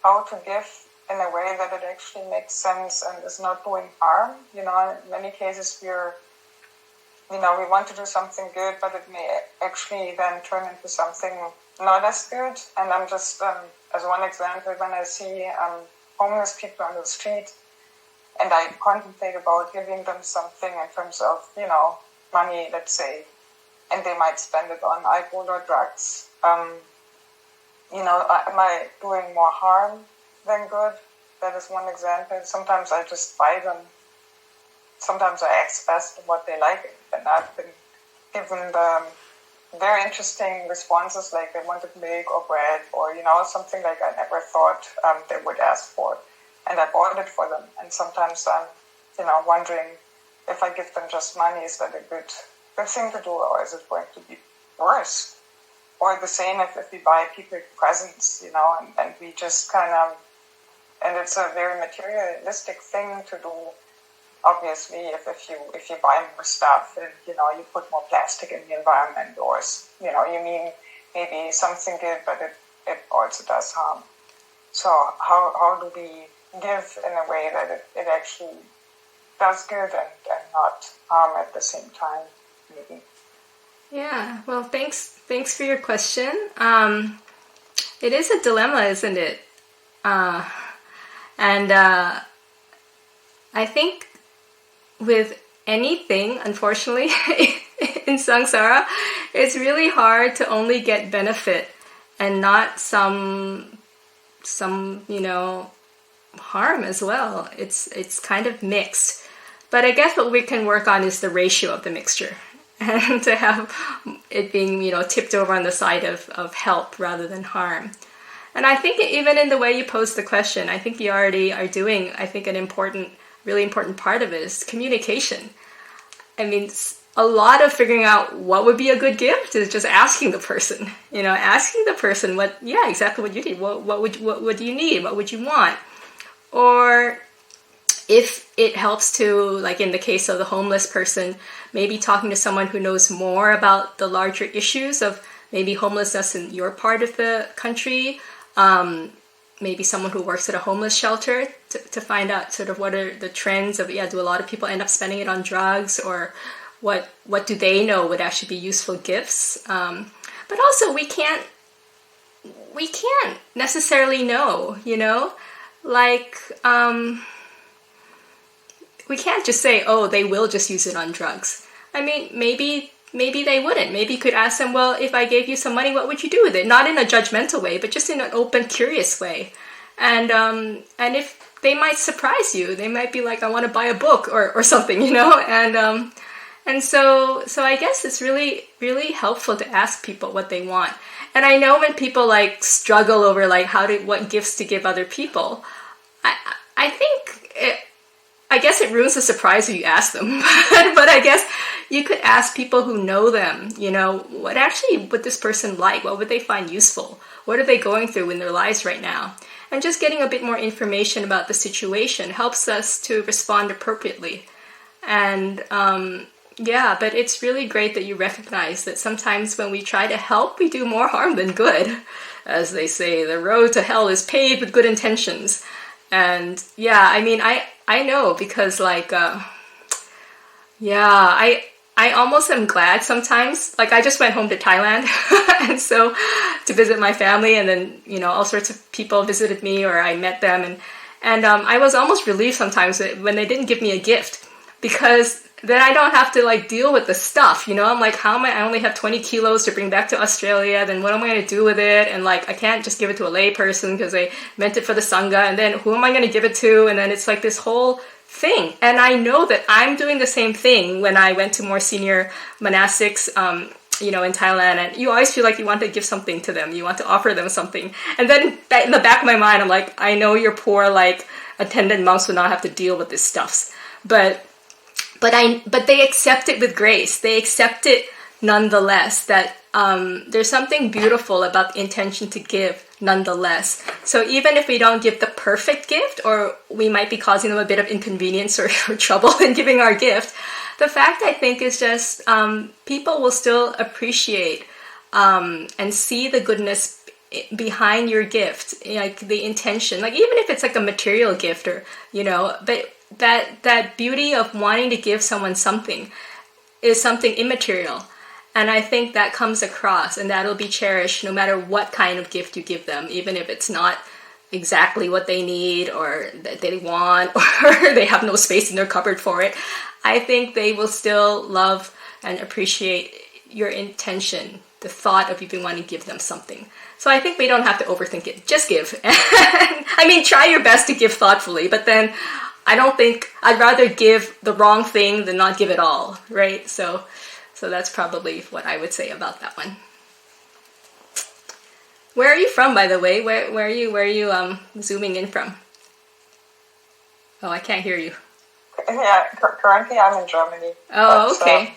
how to give in a way that it actually makes sense and is not doing harm. You know, in many cases we want to do something good, but it may actually then turn into something not as good. And I'm just, as one example, when I see homeless people on the street and I contemplate about giving them something in terms of, money, let's say, and they might spend it on alcohol or drugs. Am I doing more harm than good? That is one example. Sometimes I just buy them. Sometimes I ask what they like, and I've been given very interesting responses, like they wanted milk or bread or, something like I never thought they would ask for. And I bought it for them. And sometimes I'm, wondering if I give them just money, is that a good thing to do, or is it going to be worse? Or the same if we buy people presents, and we just kind of, and it's a very materialistic thing to do. Obviously, if you buy more stuff and you put more plastic in the environment, or you mean maybe something good, but it also does harm. So how do we give in a way that it actually does good and not harm at the same time, maybe? Yeah. Well, thanks for your question. It is a dilemma, isn't it? And I think with anything, unfortunately, in samsara, it's really hard to only get benefit and not some harm as well. It's kind of mixed. But I guess what we can work on is the ratio of the mixture, and to have it being, tipped over on the side of help rather than harm. And I think even in the way you pose the question, I think you already are doing, I think, really important part of it is communication. I mean, a lot of figuring out what would be a good gift is just asking the person, asking the person exactly what you need. What do you need? What would you want? Or if it helps to, like in the case of the homeless person, maybe talking to someone who knows more about the larger issues of maybe homelessness in your part of the country, maybe someone who works at a homeless shelter to find out sort of what are the trends of, do a lot of people end up spending it on drugs, or what do they know would actually be useful gifts. But also we can't necessarily know, we can't just say, they will just use it on drugs. I mean, maybe they wouldn't. Maybe you could ask them, well, if I gave you some money, what would you do with it? Not in a judgmental way, but just in an open, curious way. And if they might surprise you, they might be like, I want to buy a book or something, And so I guess it's really, really helpful to ask people what they want. And I know when people struggle over what gifts to give other people, I think I guess it ruins the surprise if you ask them. But I guess you could ask people who know them, what actually would this person like? What would they find useful? What are they going through in their lives right now? And just getting a bit more information about the situation helps us to respond appropriately. And but it's really great that you recognize that sometimes when we try to help, we do more harm than good. As they say, the road to hell is paved with good intentions. And I mean, I know because I almost am glad sometimes. I just went home to Thailand and so to visit my family, and then, all sorts of people visited me or I met them. And I was almost relieved sometimes when they didn't give me a gift, because then I don't have to deal with the stuff, I'm like, I only have 20 kilos to bring back to Australia, then what am I going to do with it? And I can't just give it to a lay person because they meant it for the Sangha, and then who am I going to give it to? And then it's this whole thing. And I know that I'm doing the same thing when I went to more senior monastics, in Thailand, and you always feel like you want to give something to them, you want to offer them something. And then in the back of my mind, I'm like, I know your poor, attendant monks would not have to deal with this stuff. But they accept it with grace. They accept it nonetheless, that there's something beautiful about the intention to give nonetheless. So even if we don't give the perfect gift, or we might be causing them a bit of inconvenience or trouble in giving our gift, the fact, I think, is just people will still appreciate and see the goodness behind your gift, the intention, even if it's a material gift or, but that beauty of wanting to give someone something is something immaterial. And I think that comes across, and that'll be cherished no matter what kind of gift you give them, even if it's not exactly what they need or that they want, or they have no space in their cupboard for it. I think they will still love and appreciate your intention, the thought of even wanting to give them something. So I think we don't have to overthink it. Just give. I mean, try your best to give thoughtfully, but then I'd rather give the wrong thing than not give it all, right? So that's probably what I would say about that one. Where are you from, by the way? Where are you zooming in from? Oh, I can't hear you. Yeah, currently I'm in Germany. Oh, but, okay.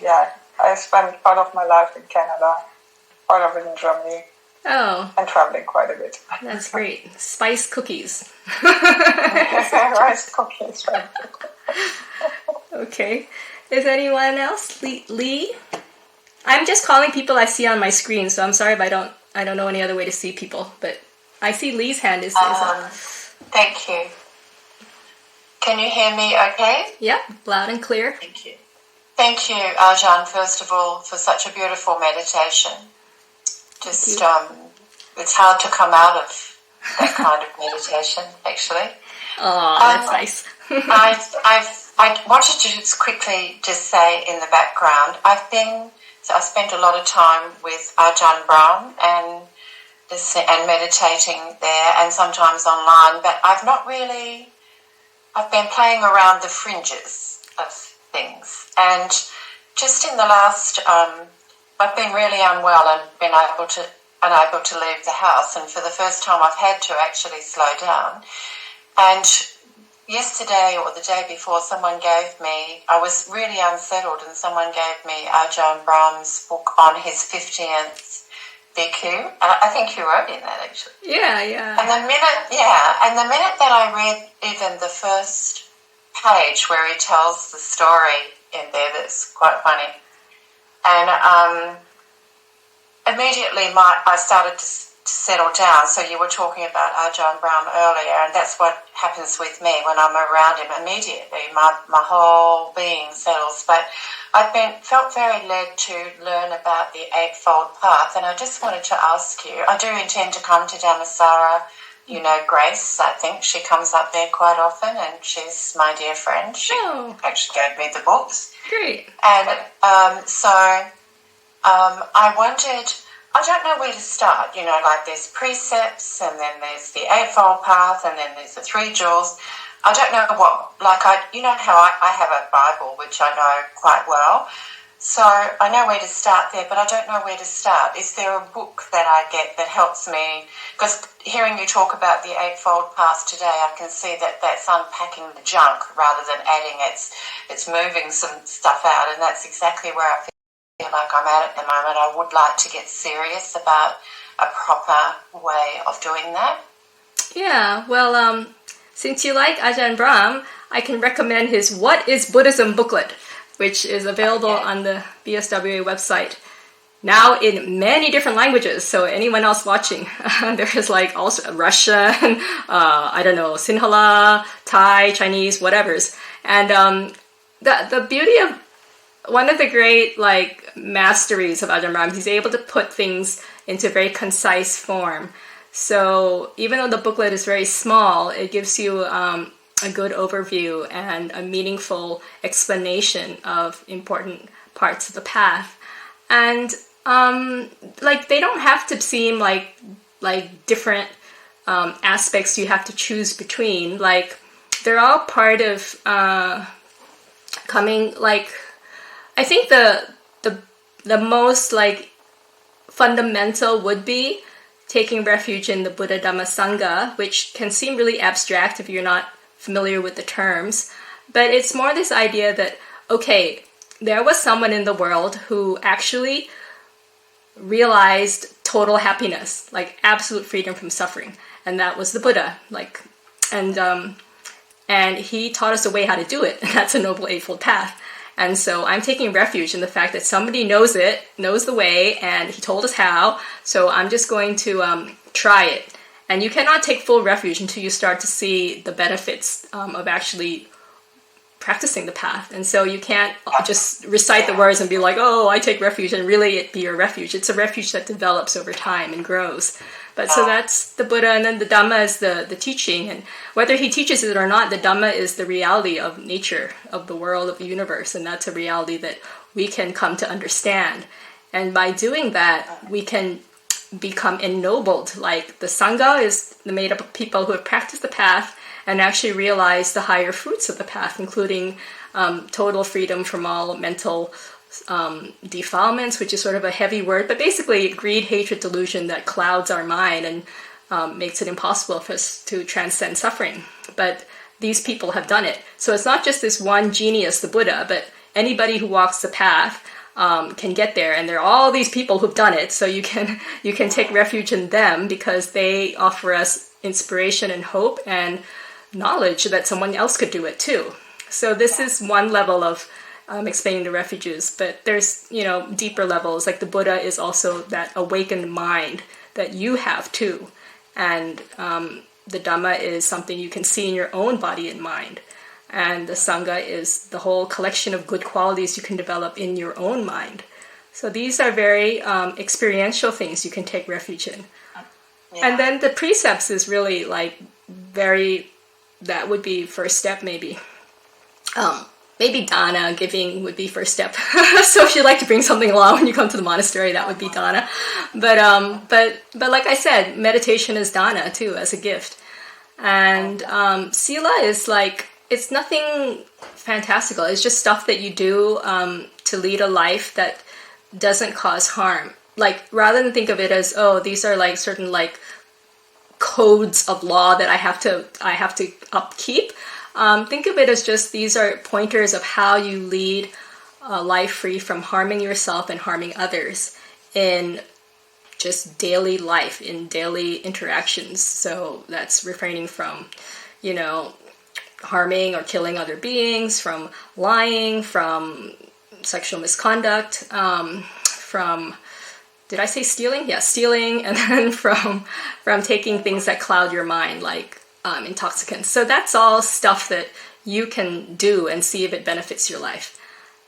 I spent part of my life in Canada, part of it in Germany. Oh. And traveling quite a bit. That's great. Spice cookies. Rice cookies, right. Okay. Is anyone else? Lee? I'm just calling people I see on my screen, so I'm sorry if I don't know any other way to see people, but I see Lee's hand is up. Thank you. Can you hear me okay? Yep, loud and clear. Thank you. Thank you, Ajahn, first of all, for such a beautiful meditation. Just, it's hard to come out of that kind of meditation, actually. Oh, that's nice. I wanted to just quickly say in the background, I spent a lot of time with Ajahn Brahm and meditating there, and sometimes online, but I've not really I've been playing around the fringes of things, and just in the last, I've been really unwell and been unable to leave the house, and for the first time I've had to actually slow down. And yesterday or the day before, I was really unsettled, and someone gave me Ajahn Brahm's book on his 50th BQ. I think you wrote in that, actually. Yeah. And the minute that I read even the first page where he tells the story in there, that's quite funny, and immediately I started to settle down. So you were talking about Ajahn Brahm earlier, and that's what happens with me when I'm around him. Immediately my whole being settles. But I've felt very led to learn about the Eightfold Path, and I just wanted to ask you, I do intend to come to Dhammasara. You know Grace, I think she comes up there quite often, and she's my dear friend. She actually gave me the books. Great. And I wondered, I don't know where to start, like there's precepts, and then there's the Eightfold Path, and then there's the Three Jewels. I don't know how I have a Bible, which I know quite well, so I know where to start there, but I don't know where to start. Is there a book that I get that helps me? Because hearing you talk about the Eightfold Path today, I can see that that's unpacking the junk rather than adding it's moving some stuff out, and that's exactly where I feel like I'm at the moment. I would like to get serious about a proper way of doing that. Yeah, well, since you like Ajahn Brahm, I can recommend his What is Buddhism booklet, which is available on the BSWA website now in many different languages. So anyone else watching, there is like also Russian, Sinhala, Thai, Chinese, whatever's. And the beauty of one of the great masteries of Ajahn Brahm, he's able to put things into very concise form. So even though the booklet is very small, it gives you a good overview and a meaningful explanation of important parts of the path. And they don't have to seem like different aspects you have to choose between. They're all part of coming. I think the most fundamental would be taking refuge in the Buddha Dhamma Sangha, which can seem really abstract if you're not familiar with the terms, but it's more this idea that, okay, there was someone in the world who actually realized total happiness, absolute freedom from suffering, and that was the Buddha. And he taught us a way how to do it, and that's a Noble Eightfold Path. And so I'm taking refuge in the fact that somebody knows the way, and he told us how, so I'm just going to try it. And you cannot take full refuge until you start to see the benefits of actually practicing the path. And so you can't just recite the words and be like, oh, I take refuge, and really it be your refuge. It's a refuge that develops over time and grows. But so that's the Buddha, and then the Dhamma is the teaching. And whether he teaches it or not, the Dhamma is the reality of nature, of the world, of the universe. And that's a reality that we can come to understand. And by doing that, we can become ennobled. The Sangha is made up of people who have practiced the path and actually realize the higher fruits of the path, including total freedom from all mental defilements, which is sort of a heavy word, but basically greed, hatred, delusion that clouds our mind and makes it impossible for us to transcend suffering. But these people have done it. So it's not just this one genius, the Buddha, but anybody who walks the path can get there, and there are all these people who've done it. So you can take refuge in them because they offer us inspiration and hope and knowledge that someone else could do it too. So this is one level of explaining the refuges, but there's deeper levels. The Buddha is also that awakened mind that you have too, and the Dhamma is something you can see in your own body and mind. And the Sangha is the whole collection of good qualities you can develop in your own mind. So these are very experiential things you can take refuge in. Yeah. And then the precepts is really that would be first step maybe. Maybe dana, giving would be first step. So if you'd like to bring something along when you come to the monastery, that would be dana. But like I said, meditation is dana too, as a gift. And sila is it's nothing fantastical. It's just stuff that you do to lead a life that doesn't cause harm. Like, rather than think of it as, oh, these are like certain like codes of law that I have to upkeep. Think of it as just these are pointers of how you lead a life free from harming yourself and harming others in just daily life, in daily interactions. So that's refraining from, harming or killing other beings, from lying, from sexual misconduct, from, did I say stealing? Yeah, stealing, and then from taking things that cloud your mind, like intoxicants. So that's all stuff that you can do and see if it benefits your life.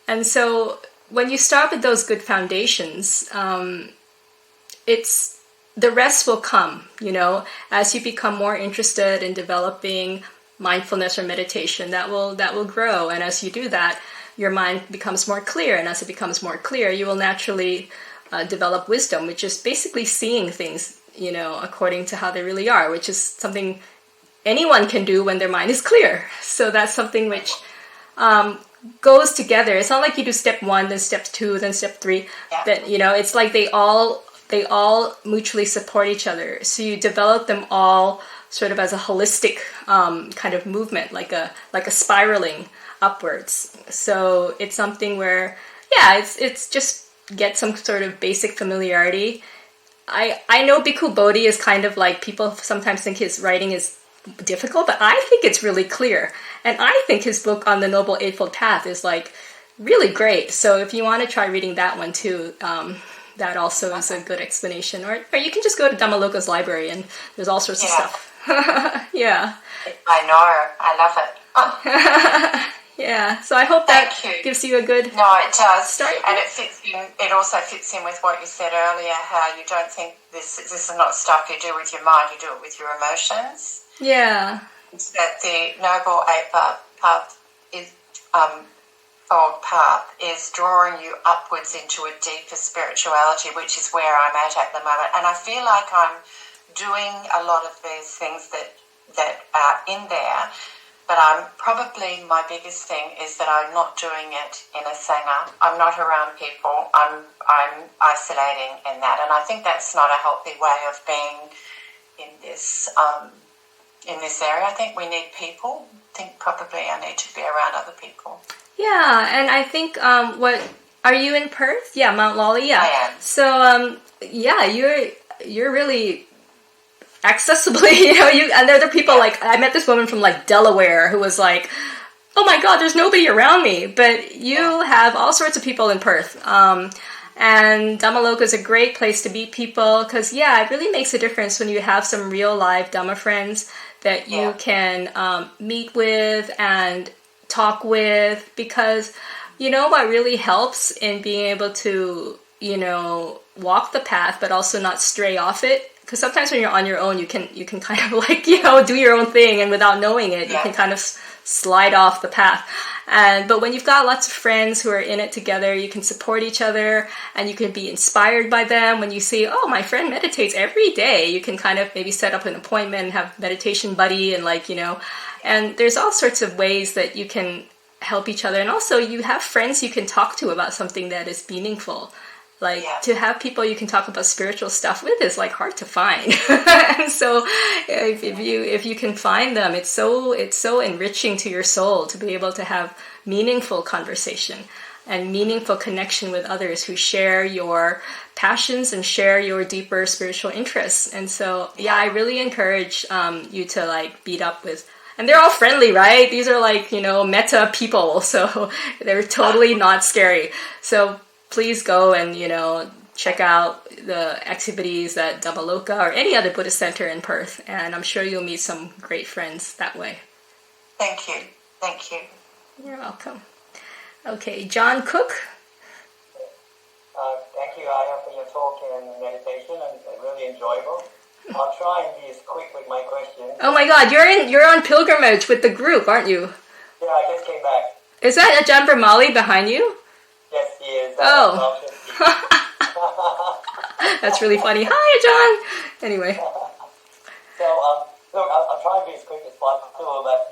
And so when you start with those good foundations, it's the rest will come, as you become more interested in developing mindfulness or meditation, that will grow. And as you do that, your mind becomes more clear. And as it becomes more clear, you will naturally develop wisdom, which is basically seeing things, according to how they really are, which is something anyone can do when their mind is clear. So that's something which goes together. It's not like you do step 1, then step 2, then step 3. Yeah. That it's like they all mutually support each other. So you develop them all sort of as a holistic kind of movement, like a spiraling upwards. So it's something where, it's just get some sort of basic familiarity. I know Bhikkhu Bodhi is kind of like, people sometimes think his writing is difficult, but I think it's really clear. And I think his book on the Noble Eightfold Path is like really great. So if you want to try reading that one too, that also is a good explanation. Or you can just go to Dhammaloka's library and there's all sorts of stuff. Yeah. I know. I love it. Yeah. So I hope that gives you a good No, it does. Start. And it fits in. It also fits in with what you said earlier, how you don't think this is not stuff you do with your mind, you do it with your emotions. Yeah. That the Noble Eightfold Path is drawing you upwards into a deeper spirituality, which is where I'm at the moment. And I feel like I'm doing a lot of these things that are in there, but probably my biggest thing is that I'm not doing it in a sangha. I'm not around people. I'm isolating in that, and I think that's not a healthy way of being in this area. I think we need people. I think probably I need to be around other people. Yeah, and I think are you in Perth? Yeah, Mount Lawley. Yeah, I am. So you're really accessibly, and there are people like, I met this woman from like Delaware who was like, oh my God, there's nobody around me. But you have all sorts of people in Perth. And Dhammaloka is a great place to meet people because, it really makes a difference when you have some real live Dhamma friends that you can meet with and talk with, because what really helps in being able to, walk the path but also not stray off it. Because sometimes when you're on your own, you can kind of like, do your own thing, and without knowing it, you can kind of slide off the path. But when you've got lots of friends who are in it together, you can support each other and you can be inspired by them. When you see, oh, my friend meditates every day, you can kind of maybe set up an appointment and have meditation buddy and and there's all sorts of ways that you can help each other. And also you have friends you can talk to about something that is meaningful. To have people you can talk about spiritual stuff with is like hard to find. And so if you can find them, it's so enriching to your soul to be able to have meaningful conversation and meaningful connection with others who share your passions and share your deeper spiritual interests. And so I really encourage you to meet up with, and they're all friendly, right? These are metta people, so they're totally not scary. So please go and, check out the activities at Dhammaloka or any other Buddhist center in Perth, and I'm sure you'll meet some great friends that way. Thank you. Thank you. You're welcome. Okay, John Cook. Thank you, Aya, for your talk and meditation, and really enjoyable. I'll try and be as quick with my questions. Oh my God, you're on pilgrimage with the group, aren't you? Yeah, I just came back. Is that Ajahn Brahmali behind you? Yes, he is. Oh. That's really funny. Hi, Ajahn. Anyway. So, look, I'll try and be as quick as possible, but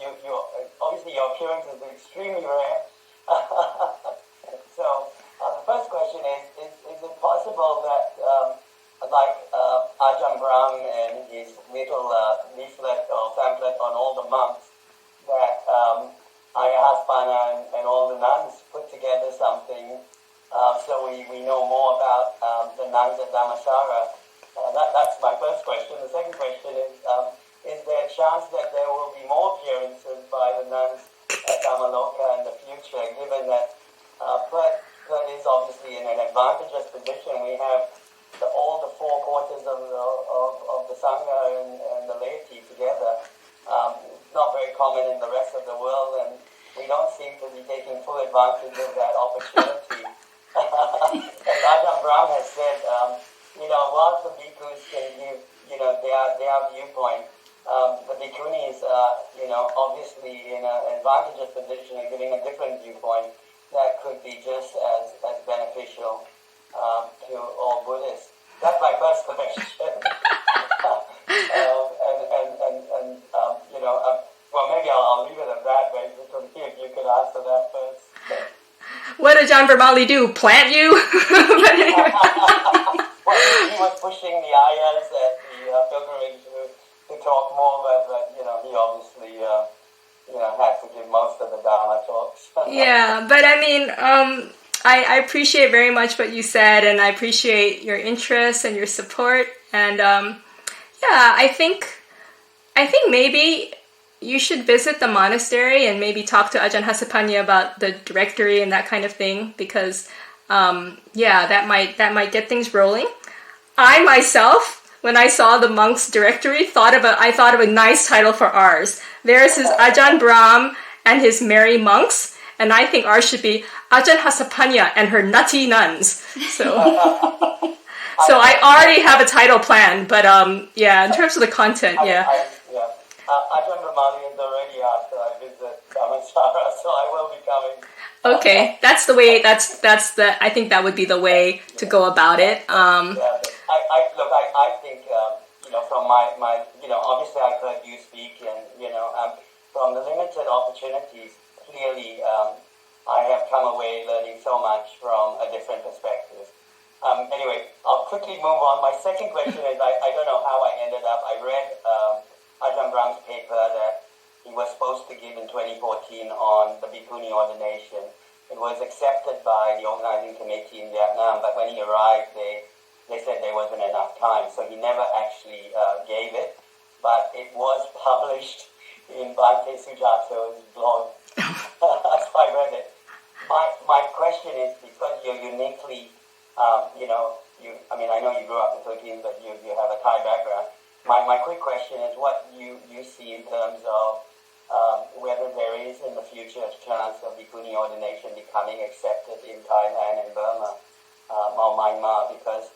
obviously your appearance is extremely rare. So the first question is it possible that like Ajahn Brahm and his little leaflet or pamphlet on all the monks, that Ayahaspana and all the nuns put together something so we know more about the nuns at Dhammasara? That's my first question. The second question is there a chance that there will be more appearances by the nuns at Dhammaloka in the future, given that Perth is obviously in an advantageous position? We have all the four quarters of the Sangha and the laity together. Not very common in the rest of the world, and we don't seem to be taking full advantage of that opportunity. As Ajahn Brahm has said, whilst the bhikkhus can give, their viewpoint, the bhikkhunis are, obviously in an advantageous position of giving a different viewpoint that could be just as beneficial to all Buddhists. That's my first question. Well, maybe I'll leave it at that, basically, if you could answer that first. What did John Vermali do? Plant you? But anyway. Well, he was pushing the ayahs at the pilgrimage to talk more, but he obviously had to give most of the Dharma talks. Yeah, but I mean, I appreciate very much what you said, and I appreciate your interest and your support. And I think maybe you should visit the monastery and maybe talk to Ajahn Hasapanya about the directory and that kind of thing, because that might get things rolling. I myself, when I saw the monks directory, I thought of a nice title for ours. There's his Ajahn Brahm and his merry monks, and I think ours should be Ajahn Hasapanya and her nutty nuns. So I already have a title planned, but in terms of the content, Ajahn Brahmali is already after I visit Dhammasara, so I will be coming. Okay, that's the way. I think that would be the way to go about it. I think from my obviously I've heard you speak, and from the limited opportunities, clearly I have come away learning so much from a different perspective. Anyway, I'll quickly move on. My second question is, I don't know how I ended up. I read Ajahn Brahm's paper that he was supposed to give in 2014 on the bhikkhuni ordination. It was accepted by the organizing committee in Vietnam, but when he arrived, they said there wasn't enough time, so he never actually gave it. But it was published in Bhante Sujato's blog. That's why I read it. My question is, because you're uniquely, I know you grew up in the Philippines, but you have a Thai background. My quick question is what you see in terms of whether there is in the future a chance of bhikkhuni ordination becoming accepted in Thailand and Burma or Myanmar, because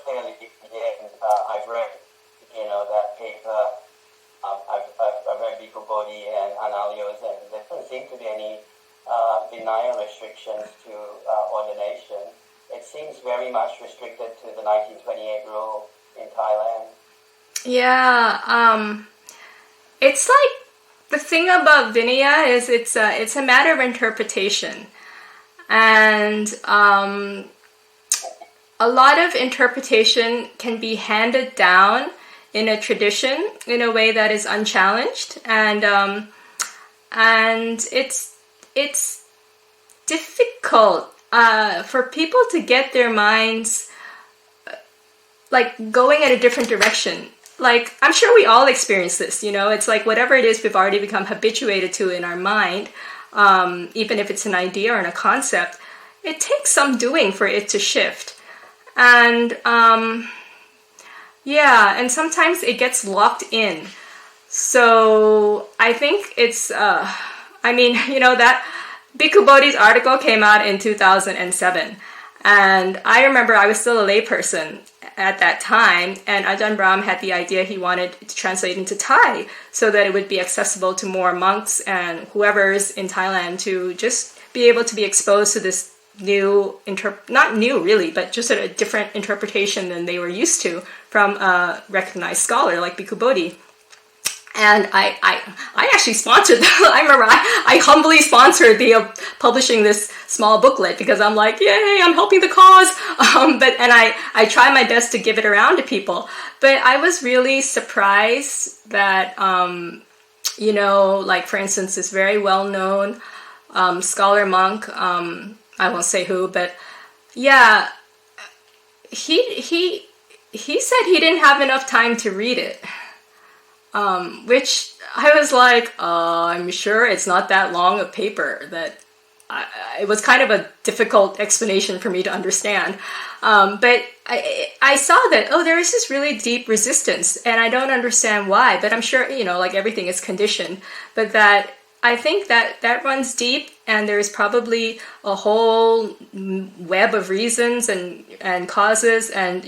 clearly I've read that paper. I've read Bhikkhu Bodhi and Analios, and there doesn't seem to be any denial restrictions to ordination. It seems very much restricted to the 1928 rule in Thailand. Yeah, it's like the thing about Vinaya is it's a matter of interpretation, and a lot of interpretation can be handed down in a tradition in a way that is unchallenged, and it's difficult for people to get their minds like going in a different direction. Like, I'm sure we all experience this, it's like whatever it is we've already become habituated to in our mind, even if it's an idea or a concept, it takes some doing for it to shift. And and sometimes it gets locked in. So I think it's, that Bhikkhu Bodhi's article came out in 2007. And I remember I was still a layperson at that time, and Ajahn Brahm had the idea he wanted to translate into Thai so that it would be accessible to more monks and whoever's in Thailand to just be able to be exposed to this new, not new really, but just a different interpretation than they were used to from a recognized scholar like Bhikkhu Bodhi. And I actually sponsored, I remember I humbly sponsored the publishing this small booklet because I'm like, yay, I'm helping the cause. And I try my best to give it around to people. But I was really surprised that, like for instance, this very well-known scholar monk, I won't say who, but yeah, he said he didn't have enough time to read it. Which I was like, I'm sure it's not that long a paper. That it was kind of a difficult explanation for me to understand. But I saw that, there is this really deep resistance, and I don't understand why, but I'm sure, like everything is conditioned, but that I think that runs deep, and there's probably a whole web of reasons and causes and,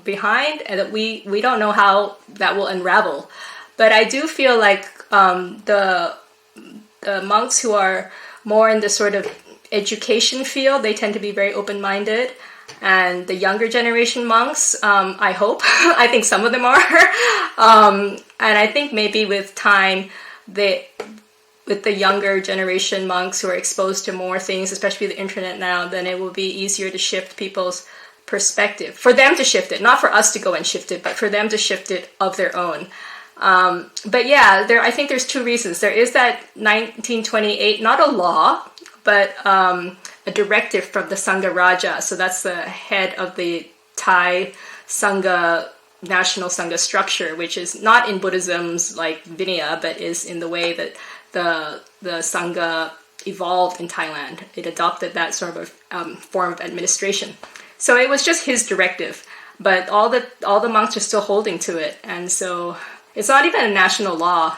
behind, and that we don't know how that will unravel. But I do feel like the monks who are more in the sort of education field, they tend to be very open-minded. And the younger generation monks, I hope, I think some of them are. And I think maybe with time, with the younger generation monks who are exposed to more things, especially the internet now, then it will be easier to shift people's perspective. For them to shift it, not for us to go and shift it, but for them to shift it of their own. But yeah, I think there's two reasons. There is that 1928, not a law, but a directive from the Sangha Raja. So that's the head of the Thai Sangha, National Sangha structure, which is not in Buddhism's like Vinaya, but is in the way that the Sangha evolved in Thailand. It adopted that sort of form of administration. So it was just his directive, but all the monks are still holding to it, and so it's not even a national law.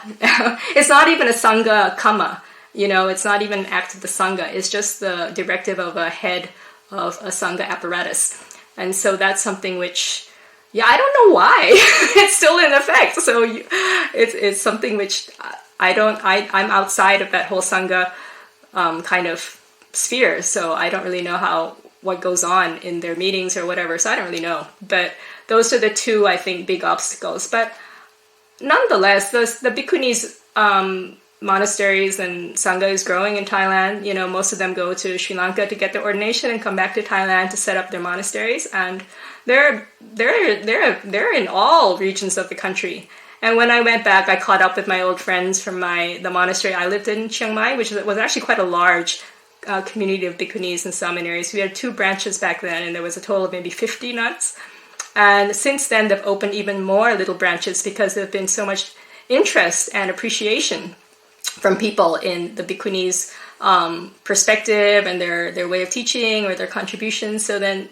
It's not even a Sangha Kama. It's not even an act of the Sangha. It's just the directive of a head of a Sangha apparatus. And so that's something which, I don't know why. It's still in effect. So it's something which I'm outside of that whole Sangha kind of sphere. So I don't really know what goes on in their meetings or whatever. So I don't really know. But those are the two, I think, big obstacles. But nonetheless, the Bhikkhunis monasteries and Sangha is growing in Thailand. Most of them go to Sri Lanka to get their ordination and come back to Thailand to set up their monasteries. And they're in all regions of the country. And when I went back, I caught up with my old friends from the monastery I lived in Chiang Mai, which was actually quite a large community of Bhikkhunis and seminaries. We had 2 branches back then, and there was a total of maybe 50 nuns. And since then, they've opened even more little branches because there's been so much interest and appreciation from people in the Bhikkhunis' perspective and their way of teaching or their contributions. So then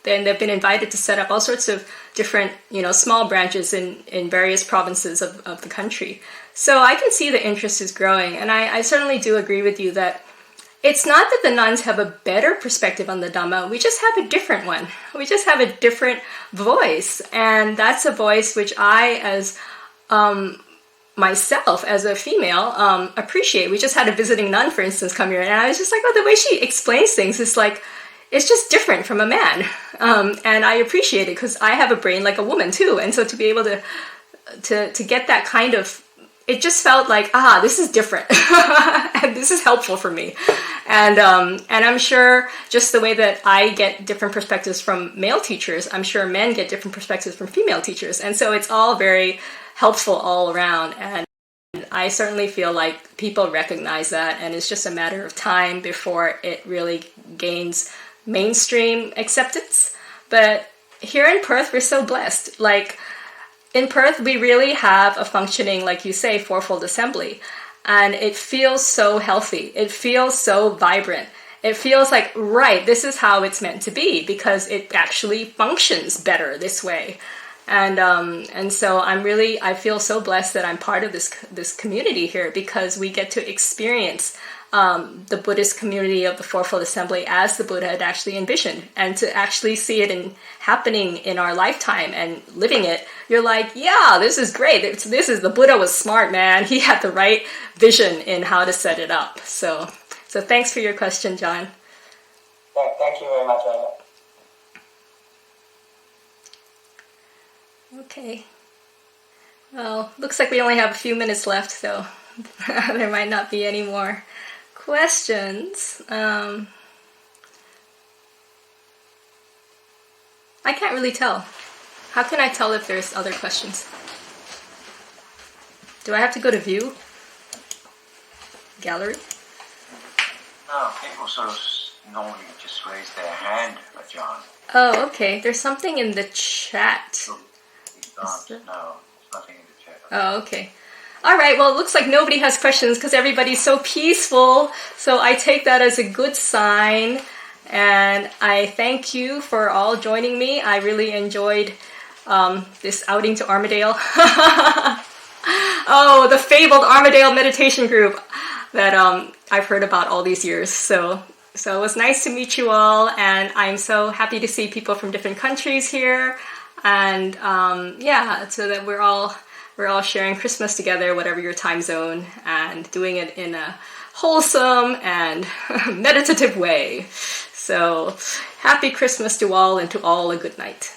they've been invited to set up all sorts of different, small branches in various provinces of the country. So I can see the interest is growing. And I certainly do agree with you that it's not that the nuns have a better perspective on the Dhamma. We just have a different one. We just have a different voice. And that's a voice which I, as myself, as a female, appreciate. We just had a visiting nun, for instance, come here. And I was just like, the way she explains things is like, it's just different from a man. And I appreciate it because I have a brain like a woman too. And so to be able to get that kind of, it just felt like, this is different. And this is helpful for me. And I'm sure just the way that I get different perspectives from male teachers, I'm sure men get different perspectives from female teachers. And so it's all very helpful all around. And I certainly feel like people recognize that. And it's just a matter of time before it really gains mainstream acceptance. But here in Perth, we're so blessed. Like, in Perth, we really have a functioning, like you say, fourfold assembly. And it feels so healthy. It feels so vibrant. It feels like, right, this is how it's meant to be because it actually functions better this way. And so I feel so blessed that I'm part of this community here because we get to experience the Buddhist community of the Fourfold Assembly as the Buddha had actually envisioned, and to actually see it happening in our lifetime and living it. You're like, yeah, this is great. The Buddha was smart, man. He had the right vision in how to set it up. So thanks for your question, John. Thank you very much, Anna. Okay. Well, looks like we only have a few minutes left, so there might not be any more questions. I can't really tell. How can I tell if there's other questions? Do I have to go to view? Gallery? No, people sort of normally just raise their hand, Ajahn. Oh, okay. There's something in the chat. No, there's nothing in the chat. Oh, okay. All right, well, it looks like nobody has questions because everybody's so peaceful. So I take that as a good sign. And I thank you for all joining me. I really enjoyed this outing to Armadale. Oh, the fabled Armadale Meditation Group that I've heard about all these years. So it was nice to meet you all. And I'm so happy to see people from different countries here. And so that we're all sharing Christmas together, whatever your time zone, and doing it in a wholesome and meditative way. So happy Christmas to all, and to all a good night.